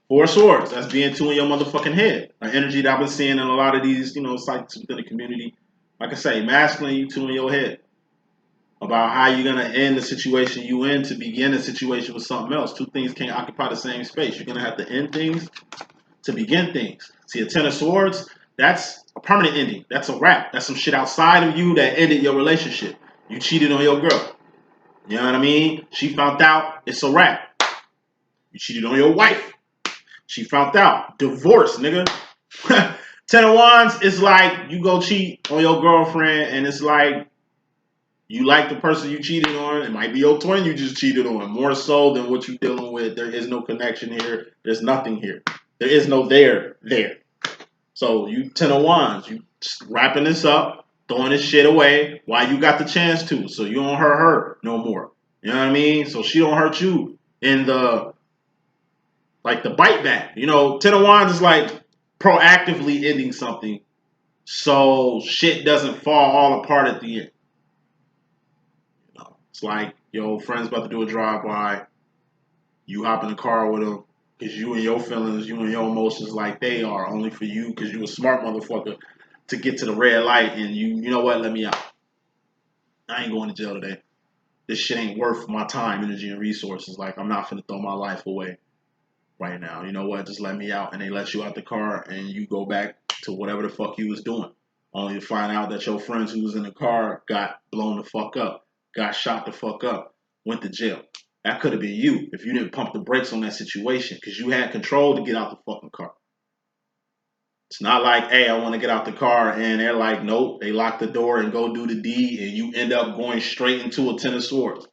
4 of Swords. That's being two in your motherfucking head. An energy that I've been seeing in a lot of these, sites within the community. Like I say, masculine, you two in your head. About how you're going to end the situation you in to begin a situation with something else. Two things can't occupy the same space. You're going to have to end things to begin things. See, a Ten of Swords, that's a permanent ending. That's a wrap. That's some shit outside of you that ended your relationship. You cheated on your girl. You know what I mean? She found out. It's a wrap. You cheated on your wife. She found out. Divorce, nigga. Ten of Wands is like you go cheat on your girlfriend and it's like You like the person you cheated on. It might be your twin you just cheated on. More so than what you're dealing with. There is no connection here. There's nothing here. There is no there. So you 10 of wands. You wrapping this up, throwing this shit away while you got the chance to. So you don't hurt her no more. You know what I mean? So she don't hurt you in the bite back. 10 of wands is like proactively ending something so shit doesn't fall all apart at the end. It's like your friend's about to do a drive-by. You hop in the car with them because you and your feelings, you and your emotions like they are only for you because you a smart motherfucker to get to the red light and you know what, let me out. I ain't going to jail today. This shit ain't worth my time, energy, and resources. Like, I'm not finna throw my life away right now. You know what, just let me out. And they let you out the car and you go back to whatever the fuck you was doing. Only to find out that your friends who was in the car got blown the fuck up, got shot the fuck up, went to jail. That could have been you if you didn't pump the brakes on that situation because you had control to get out the fucking car. It's not like, hey, I want to get out the car and they're like, nope, they lock the door and go do the deed and you end up going straight into a 10 of swords.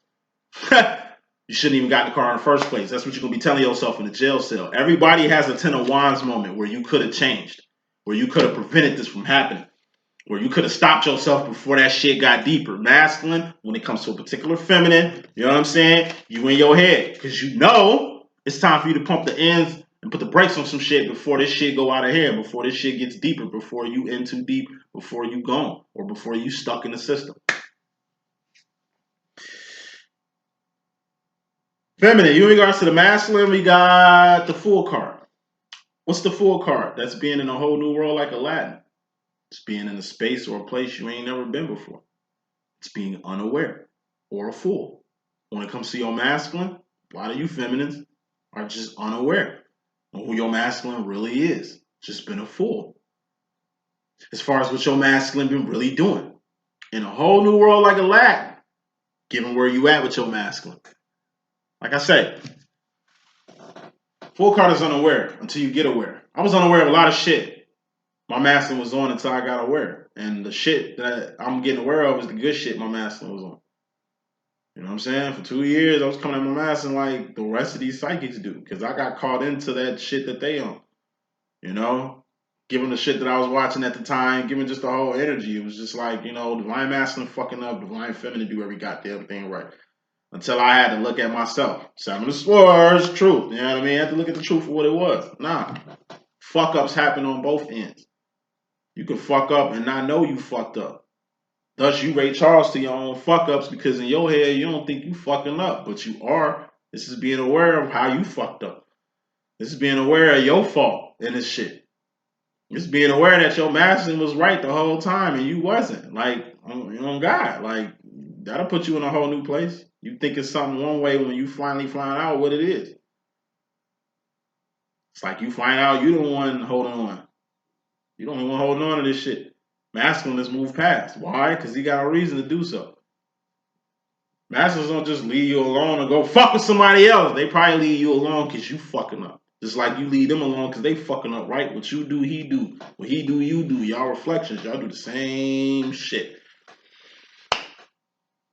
You shouldn't even got in the car in the first place. That's what you're going to be telling yourself in the jail cell. Everybody has a 10 of wands moment where you could have changed, where you could have prevented this from happening, where you could have stopped yourself before that shit got deeper. Masculine, when it comes to a particular feminine, you know what I'm saying? You in your head because you know it's time for you to pump the ends and put the brakes on some shit before this shit go out of hand, before this shit gets deeper, before you in too deep, before you gone, or before you stuck in the system. Feminine, you in regards to the masculine, we got the Fool card. What's the Fool card? That's being in a whole new world like Aladdin. It's being in a space or a place you ain't never been before. It's being unaware or a fool. When it comes to your masculine, a lot of you feminines are just unaware of who your masculine really is. Just been a fool. As far as what your masculine been really doing. In a whole new world like Aladdin, given where you at with your masculine. Like I said, Fool card is unaware until you get aware. I was unaware of a lot of shit my masculine was on until I got aware. And the shit that I'm getting aware of is the good shit my masculine was on. You know what I'm saying? For 2 years, I was coming at my masculine like the rest of these psychics do. Because I got caught into that shit that they on. You know? Given the shit that I was watching at the time, given just the whole energy, it was just like, divine masculine fucking up, divine feminine do every goddamn thing right. Until I had to look at myself. Seven of Swords, truth. You know what I mean? I had to look at the truth for what it was. Nah. Fuck ups happen on both ends. You can fuck up and not know you fucked up. Thus, you Ray Charles to your own fuck ups because in your head you don't think you fucking up, but you are. This is being aware of how you fucked up. This is being aware of your fault in this shit. This is being aware that your masculine was right the whole time and you wasn't. Like, on God, like that'll put you in a whole new place. You think it's something one way when you finally find out what it is. It's like you find out you the one holding on. You don't want holding on to this shit. Masculine has moved past. Why? Because he got a reason to do so. Masculines don't just leave you alone and go fuck with somebody else. They probably leave you alone because you fucking up. Just like you leave them alone because they fucking up, right? What you do, he do. What he do, you do. Y'all reflections. Y'all do the same shit.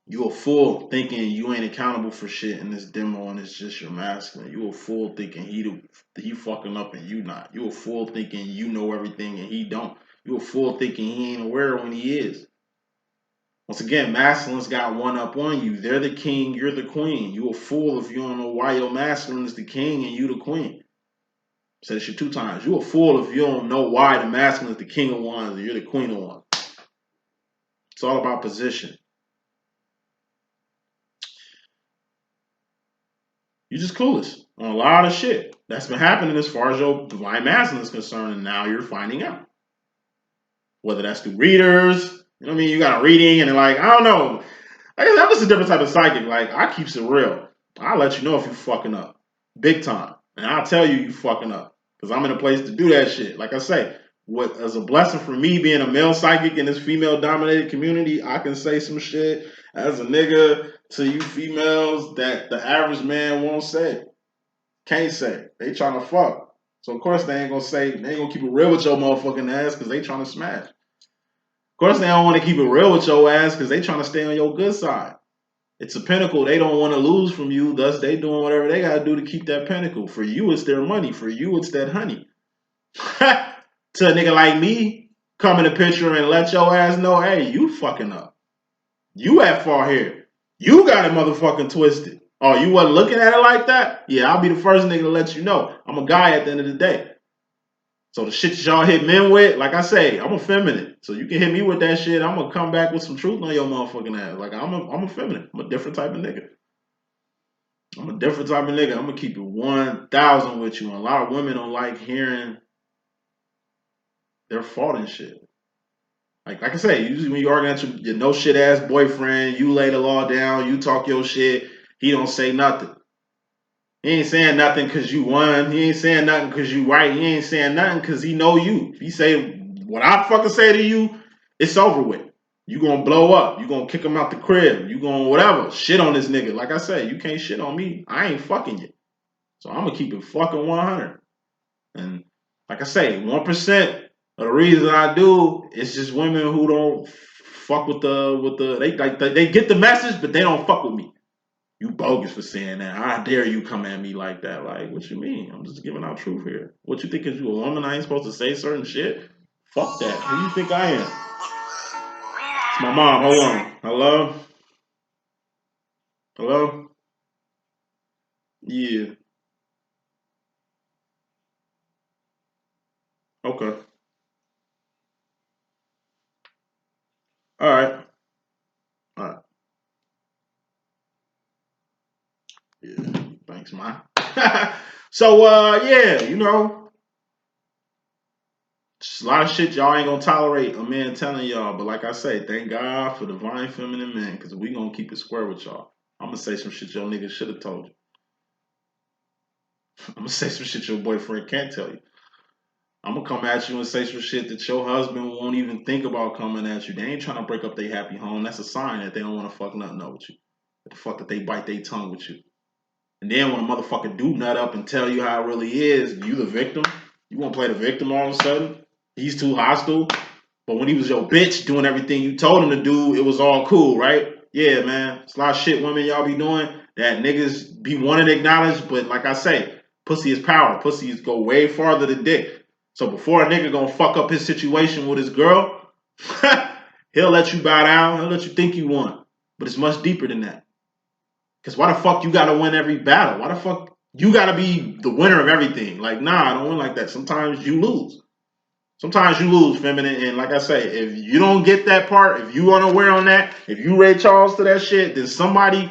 You a fool thinking you ain't accountable for shit in this demo and it's just your masculine. You a fool thinking he fucking up and you not. You a fool thinking you know everything and he don't. You a fool thinking he ain't aware when he is. Once again, masculines got one up on you. They're the king, you're the queen. You a fool if you don't know why your masculine is the king and you the queen. I said this shit 2 times. You a fool if you don't know why the masculine is the king of wands and you're the queen of wands. It's all about position. You're just clueless on a lot of shit that's been happening as far as your divine masculine is concerned, and now you're finding out. Whether that's through readers, you know what I mean? You got a reading and they're like, I don't know. I guess I'm just a different type of psychic. Like, I keeps it real. I'll let you know if you fucking up. Big time. And I'll tell you fucking up. Because I'm in a place to do that shit. Like I say, what as a blessing for me being a male psychic in this female-dominated community, I can say some shit as a nigga to you females that the average man won't say. Can't say. They trying to fuck. So, of course, they ain't gonna say, they ain't gonna keep it real with your motherfucking ass because they trying to smash. Of course, they don't want to keep it real with your ass because they trying to stay on your good side. It's a pinnacle. They don't want to lose from you. Thus, they doing whatever they got to do to keep that pinnacle. For you, it's their money. For you, it's that honey. To a nigga like me, come in the picture and let your ass know, hey, you fucking up. You at fault here. You got it motherfucking twisted. Oh, you wasn't looking at it like that? Yeah, I'll be the first nigga to let you know. I'm a guy at the end of the day. So the shit that y'all hit men with, like I say, I'm effeminate. So you can hit me with that shit. I'm gonna come back with some truth on your motherfucking ass. Like I'm effeminate. I'm a different type of nigga. I'm a different type of nigga. I'm gonna keep it 1,000 with you. And a lot of women don't like hearing their fault and shit. Like I say, usually when you argue at your no shit ass boyfriend, you lay the law down, you talk your shit, he don't say nothing. He ain't saying nothing because you won. He ain't saying nothing because you right. He ain't saying nothing because he know you. If he say what I fucking say to you, it's over with. You gonna blow up. You gonna kick him out the crib. You gonna whatever. Shit on this nigga. Like I said, you can't shit on me. I ain't fucking you. So I'm gonna keep it fucking 100. And like I say, 1% of the reason I do is just women who don't fuck with the they get the message, but they don't fuck with me. You bogus for saying that. How dare you come at me like that? Like, what you mean? I'm just giving out truth here. What you think is you a woman? I ain't supposed to say certain shit? Fuck that. Who you think I am? It's my mom. Hold on. Hello? Hello? Yeah. Okay. All right. All right. Yeah. Thanks, man. So, yeah, you know, just a lot of shit y'all ain't gonna tolerate a man telling y'all. But like I say, thank God for divine feminine men, because we gonna keep it square with y'all. I'm gonna say some shit your niggas should have told you. I'm gonna say some shit your boyfriend can't tell you. I'm gonna come at you and say some shit that your husband won't even think about coming at you. They ain't trying to break up their happy home. That's a sign that they don't want to fuck nothing up with you. The fuck that they bite their tongue with you. And then when a motherfucker do nut up and tell you how it really is, you the victim. You want to play the victim all of a sudden? He's too hostile. But when he was your bitch doing everything you told him to do, it was all cool, right? Yeah, man. It's a lot of shit women y'all be doing that niggas be wanting to acknowledge. But like I say, pussy is power. Pussies go way farther than dick. So before a nigga gonna fuck up his situation with his girl, he'll let you bow down. He'll let you think you won. But it's much deeper than that. Because why the fuck you gotta win every battle? Why the fuck you gotta be the winner of everything? Like, nah, I don't win like that. Sometimes you lose. Sometimes you lose, feminine. And like I say, if you don't get that part, if you unaware on that, if you Ray Charles to that shit, then somebody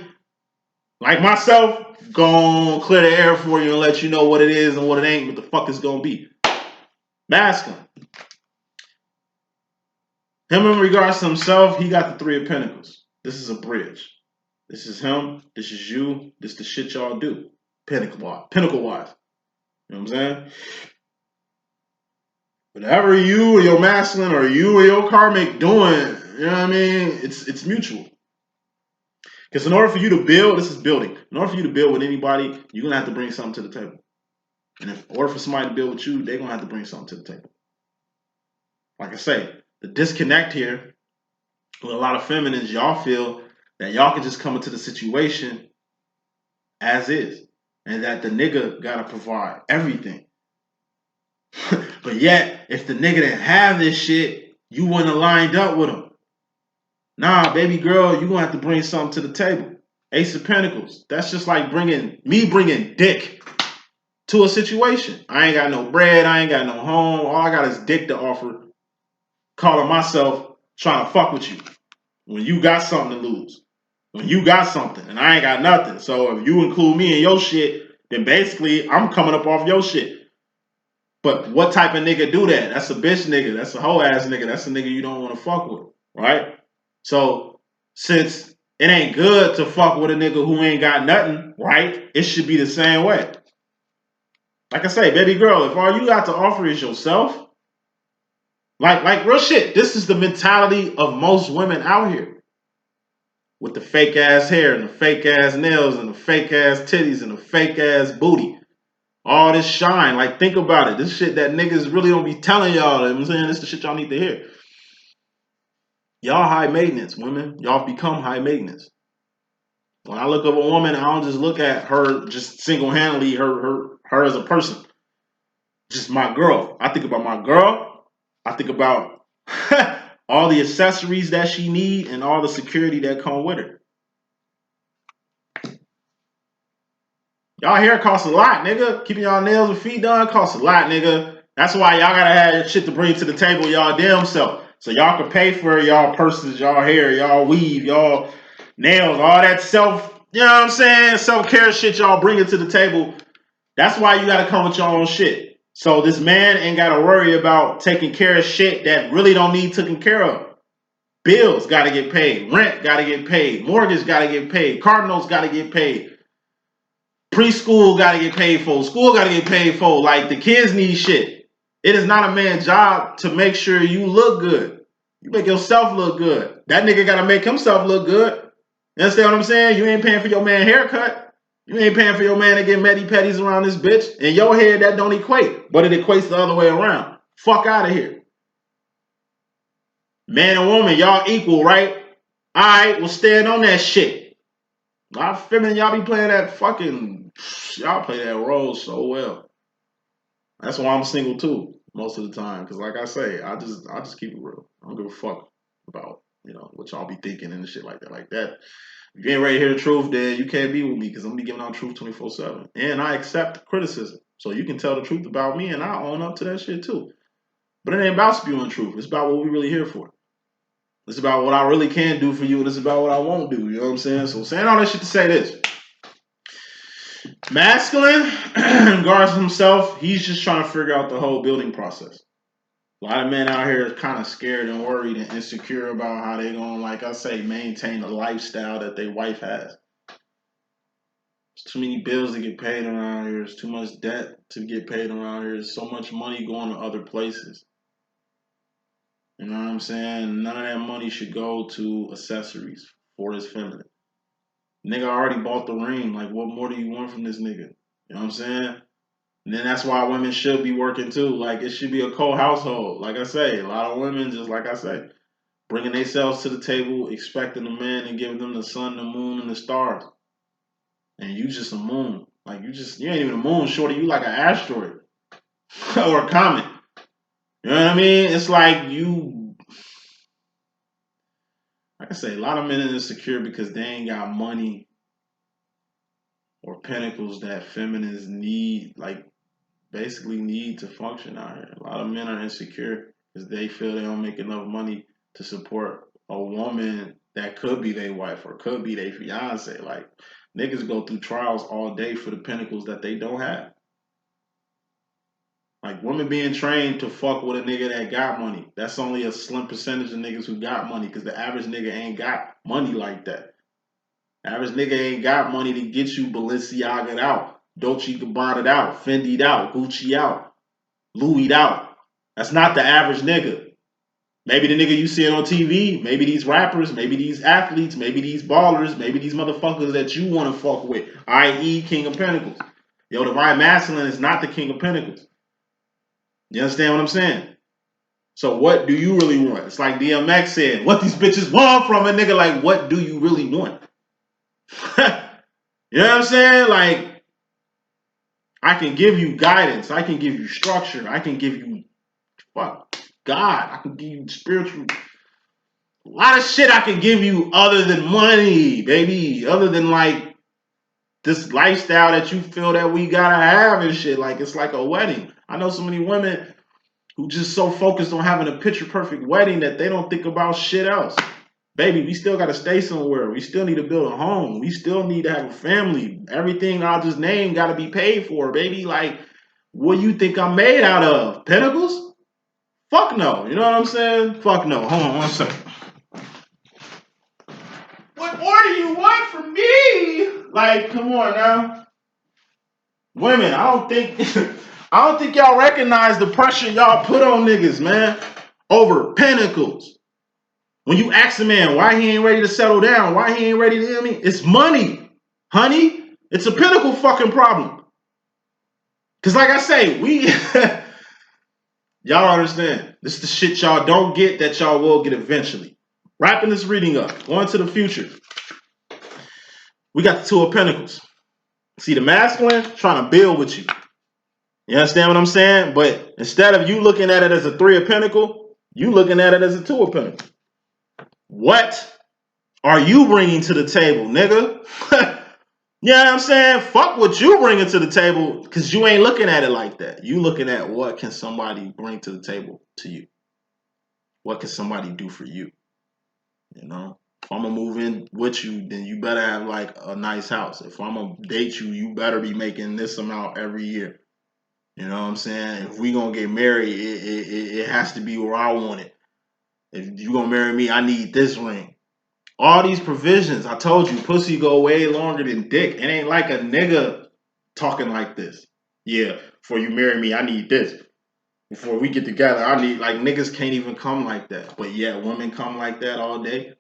like myself gonna clear the air for you and let you know what it is and what it ain't, what the fuck it's gonna be. Masculine. Him in regards to himself, he got the Three of Pentacles. This is a bridge. This is him. This is you. This is the shit y'all do. Pinnacle wise. Pinnacle wise. You know what I'm saying? Whatever you or your masculine or you or your karmic doing, you know what I mean? It's mutual. Because in order for you to build, this is building. In order for you to build with anybody, you're gonna have to bring something to the table. And in order for somebody to build with you, they're gonna have to bring something to the table. Like I say, the disconnect here with a lot of feminines, y'all feel that y'all can just come into the situation as is. And that the nigga gotta provide everything. But yet, if the nigga didn't have this shit, you wouldn't have lined up with him. Nah, baby girl, you're gonna have to bring something to the table. Ace of Pentacles. That's just like bringing dick to a situation. I ain't got no bread, I ain't got no home. All I got is dick to offer. Calling myself trying to fuck with you. When you got something to lose. When you got something and I ain't got nothing. So if you include me in your shit, then basically I'm coming up off your shit. But what type of nigga do that? That's a bitch nigga. That's a hoe ass nigga. That's a nigga you don't want to fuck with. Right? So since it ain't good to fuck with a nigga who ain't got nothing, right? It should be the same way. Like I say, baby girl, if all you got to offer is yourself, like real shit, this is the mentality of most women out here. With the fake ass hair and the fake ass nails and the fake ass titties and the fake ass booty. All this shine. Like, think about it. This shit that niggas really don't be telling y'all. You know what I'm saying? This is the shit y'all need to hear. Y'all high maintenance, women. Y'all become high maintenance. When I look at a woman, I don't just look at her just single-handedly, her as a person. Just my girl. I think about my girl. I think about all the accessories that she need and all the security that come with her. Y'all hair costs a lot, nigga. Keeping y'all nails and feet done costs a lot, nigga. That's why y'all gotta have shit to bring to the table y'all damn self. So y'all can pay for y'all purses, y'all hair, y'all weave, y'all nails, all that self, you know what I'm saying? Self-care shit y'all bring it to the table. That's why you gotta come with your own shit. So this man ain't gotta worry about taking care of shit that really don't need taken care of. Bills gotta get paid, rent gotta get paid, mortgage gotta get paid, car notes gotta get paid. Preschool got to get paid for. School got to get paid for. Like, the kids need shit. It is not a man's job to make sure you look good. You make yourself look good. That nigga got to make himself look good. You understand what I'm saying? You ain't paying for your man haircut. You ain't paying for your man to get medi petties around this bitch. In your head, that don't equate. But it equates the other way around. Fuck out of here. Man and woman, y'all equal, right? All right, well, stand on that shit. A lot of feminine, y'all be playing that fucking... Y'all play that role so well. That's why I'm single too, most of the time. Cause like I say, I just keep it real. I don't give a fuck about, what y'all be thinking and shit like that. Like that. If you ain't ready to hear the truth, then you can't be with me because I'm gonna be giving out truth 24/7. And I accept criticism. So you can tell the truth about me and I own up to that shit too. But it ain't about spewing truth. It's about what we really here for. It's about what I really can do for you, and it's about what I won't do. You know what I'm saying? So saying all that shit to say this. Masculine, regards himself, he's just trying to figure out the whole building process. A lot of men out here are kind of scared and worried and insecure about how they're going to, like I say, maintain the lifestyle that their wife has. There's too many bills to get paid around here. There's too much debt to get paid around here. There's so much money going to other places. You know what I'm saying? None of that money should go to accessories for his feminine. Nigga already bought the ring. Like, what more do you want from this nigga? You know what I'm saying? And then that's why women should be working too. Like, it should be a co-household. Like I say, a lot of women, just like I say, bringing themselves to the table, expecting a man and giving them the sun, the moon, and the stars. And you just a moon. Like, you ain't even a moon, shorty. You like an asteroid or a comet. You know what I mean? It's like like I say, a lot of men are insecure because they ain't got money or pinnacles that feminists need, like, basically need to function out here. A lot of men are insecure because they feel they don't make enough money to support a woman that could be their wife or could be their fiance. Like, niggas go through trials all day for the pinnacles that they don't have. Like, women being trained to fuck with a nigga that got money. That's only a slim percentage of niggas who got money because the average nigga ain't got money like that. The average nigga ain't got money to get you Balenciaga'd out, Dolce & Gabbana'd out, Fendi'd out, Gucci out, Louis out. That's not the average nigga. Maybe the nigga you seeing on TV, maybe these rappers, maybe these athletes, maybe these ballers, maybe these motherfuckers that you want to fuck with, i.e. King of Pentacles. Yo, divine masculine is not the King of Pentacles. You understand what I'm saying? So what do you really want? It's like DMX said, what these bitches want from a nigga, like, what do you really want? You know what I'm saying? Like, I can give you guidance. I can give you structure. I can give you, fuck, God. I can give you spiritual. A lot of shit I can give you other than money, baby. Other than, like, this lifestyle that you feel that we gotta have and shit. Like, it's like a wedding. I know so many women who just so focused on having a picture perfect wedding that they don't think about shit else. Baby, we still gotta stay somewhere. We still need to build a home. We still need to have a family. Everything I just named gotta be paid for, baby. Like, what do you think I'm made out of? Pinnacles? Fuck no. You know what I'm saying? Fuck no. Hold on one second. What more do you want from me? Like, come on now. Women, I don't think y'all recognize the pressure y'all put on niggas, man. Over pinnacles. When you ask a man why he ain't ready to settle down, why he ain't ready to, I mean, it's money, honey. It's a pinnacle fucking problem. Cause like I say, y'all understand. This is the shit y'all don't get that y'all will get eventually. Wrapping this reading up, going to the future. We got the Two of Pentacles. See, the masculine trying to build with you. You understand what I'm saying? But instead of you looking at it as a Three of Pentacles, you looking at it as a Two of Pentacles. What are you bringing to the table, nigga? You know what I'm saying? Fuck what you bringing to the table, because you ain't looking at it like that. You looking at what can somebody bring to the table to you. What can somebody do for you? You know? If I'm going to move in with you, then you better have like a nice house. If I'm going to date you, you better be making this amount every year. You know what I'm saying? If we going to get married, it has to be where I want it. If you going to marry me, I need this ring. All these provisions, I told you, pussy go way longer than dick. It ain't like a nigga talking like this. Yeah, before you marry me, I need this. Before we get together, I need, like, niggas can't even come like that. But yeah, women come like that all day.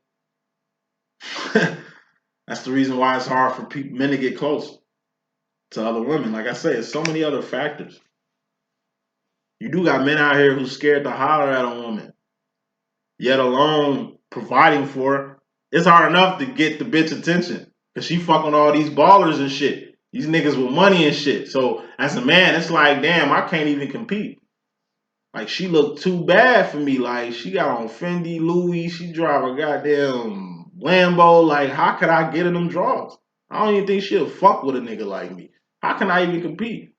That's the reason why it's hard for men to get close to other women. Like I say, it's so many other factors. You do got men out here who's scared to holler at a woman, yet alone providing for her. It's hard enough to get the bitch attention because she fucking all these ballers and shit. These niggas with money and shit. So as a man, it's like, damn, I can't even compete. Like, she looked too bad for me. Like, she got on Fendi, Louis. She drive a goddamn Lambo. Like, how could I get in them draws? I don't even think she'll fuck with a nigga like me. How can I even compete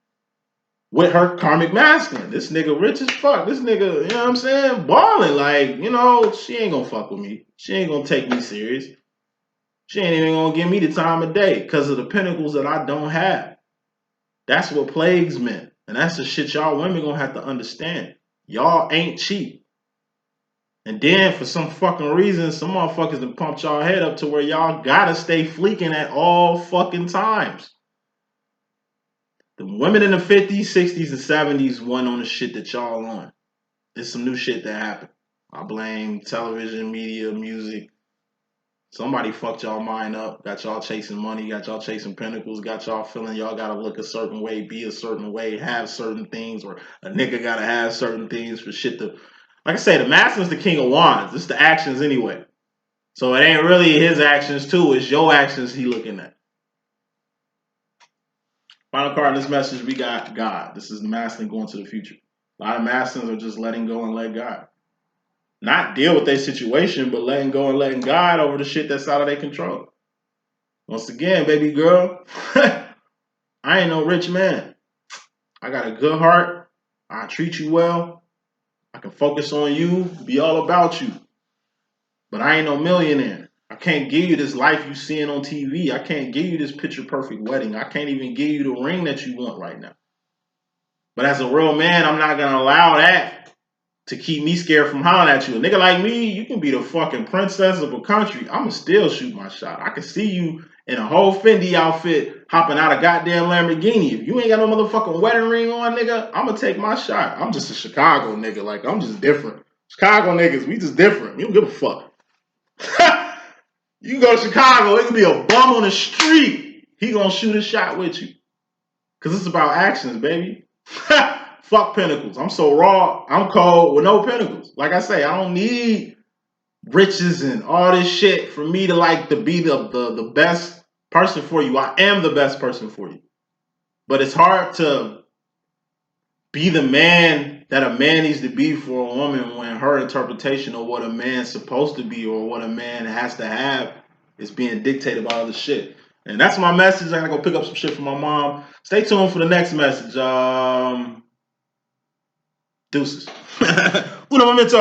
with her karmic masculine? This nigga rich as fuck. This nigga, you know what I'm saying? Balling. Like, you know, she ain't gonna fuck with me. She ain't gonna take me serious. She ain't even gonna give me the time of day because of the pentacles that I don't have. That's what plagues men. And that's the shit y'all women gonna have to understand. Y'all ain't cheap. And then for some fucking reason, some motherfuckers done pumped y'all head up to where y'all gotta stay fleeking at all fucking times. The women in the 50s, 60s, and 70s went on the shit that y'all on. There's some new shit that happened. I blame television, media, music. Somebody fucked y'all mind up, got y'all chasing money, got y'all chasing pentacles, got y'all feeling y'all gotta look a certain way, be a certain way, have certain things, or a nigga gotta have certain things for shit to... Like I say, the masculine's the king of wands. It's the actions anyway. So it ain't really his actions too, it's your actions he looking at. Final card in this message, we got God. This is the masculine going to the future. A lot of masculines are just letting go and let God. Not deal with their situation, but letting go and letting God over the shit that's out of their control. Once again, baby girl, I ain't no rich man. I got a good heart. I treat you well. I can focus on you, be all about you. But I ain't no millionaire. I can't give you this life you seeing on TV. I can't give you this picture perfect wedding. I can't even give you the ring that you want right now. But as a real man, I'm not going to allow that to keep me scared from hollering at you. A nigga like me, you can be the fucking princess of a country. I'ma still shoot my shot. I can see you in a whole Fendi outfit hopping out of goddamn Lamborghini. If you ain't got no motherfucking wedding ring on, nigga, I'ma take my shot. I'm just a Chicago nigga. Like, I'm just different. Chicago niggas, we just different. We don't give a fuck. You go to Chicago, it could be a bum on the street. He gonna shoot a shot with you. Cause it's about actions, baby. Fuck pentacles. I'm so raw. I'm cold with no pentacles. Like I say, I don't need riches and all this shit for me to like to be the best person for you. I am the best person for you. But it's hard to be the man that a man needs to be for a woman when her interpretation of what a man's supposed to be or what a man has to have is being dictated by other shit. And that's my message. I gotta go pick up some shit from my mom. Stay tuned for the next message. Deuces. Una momento.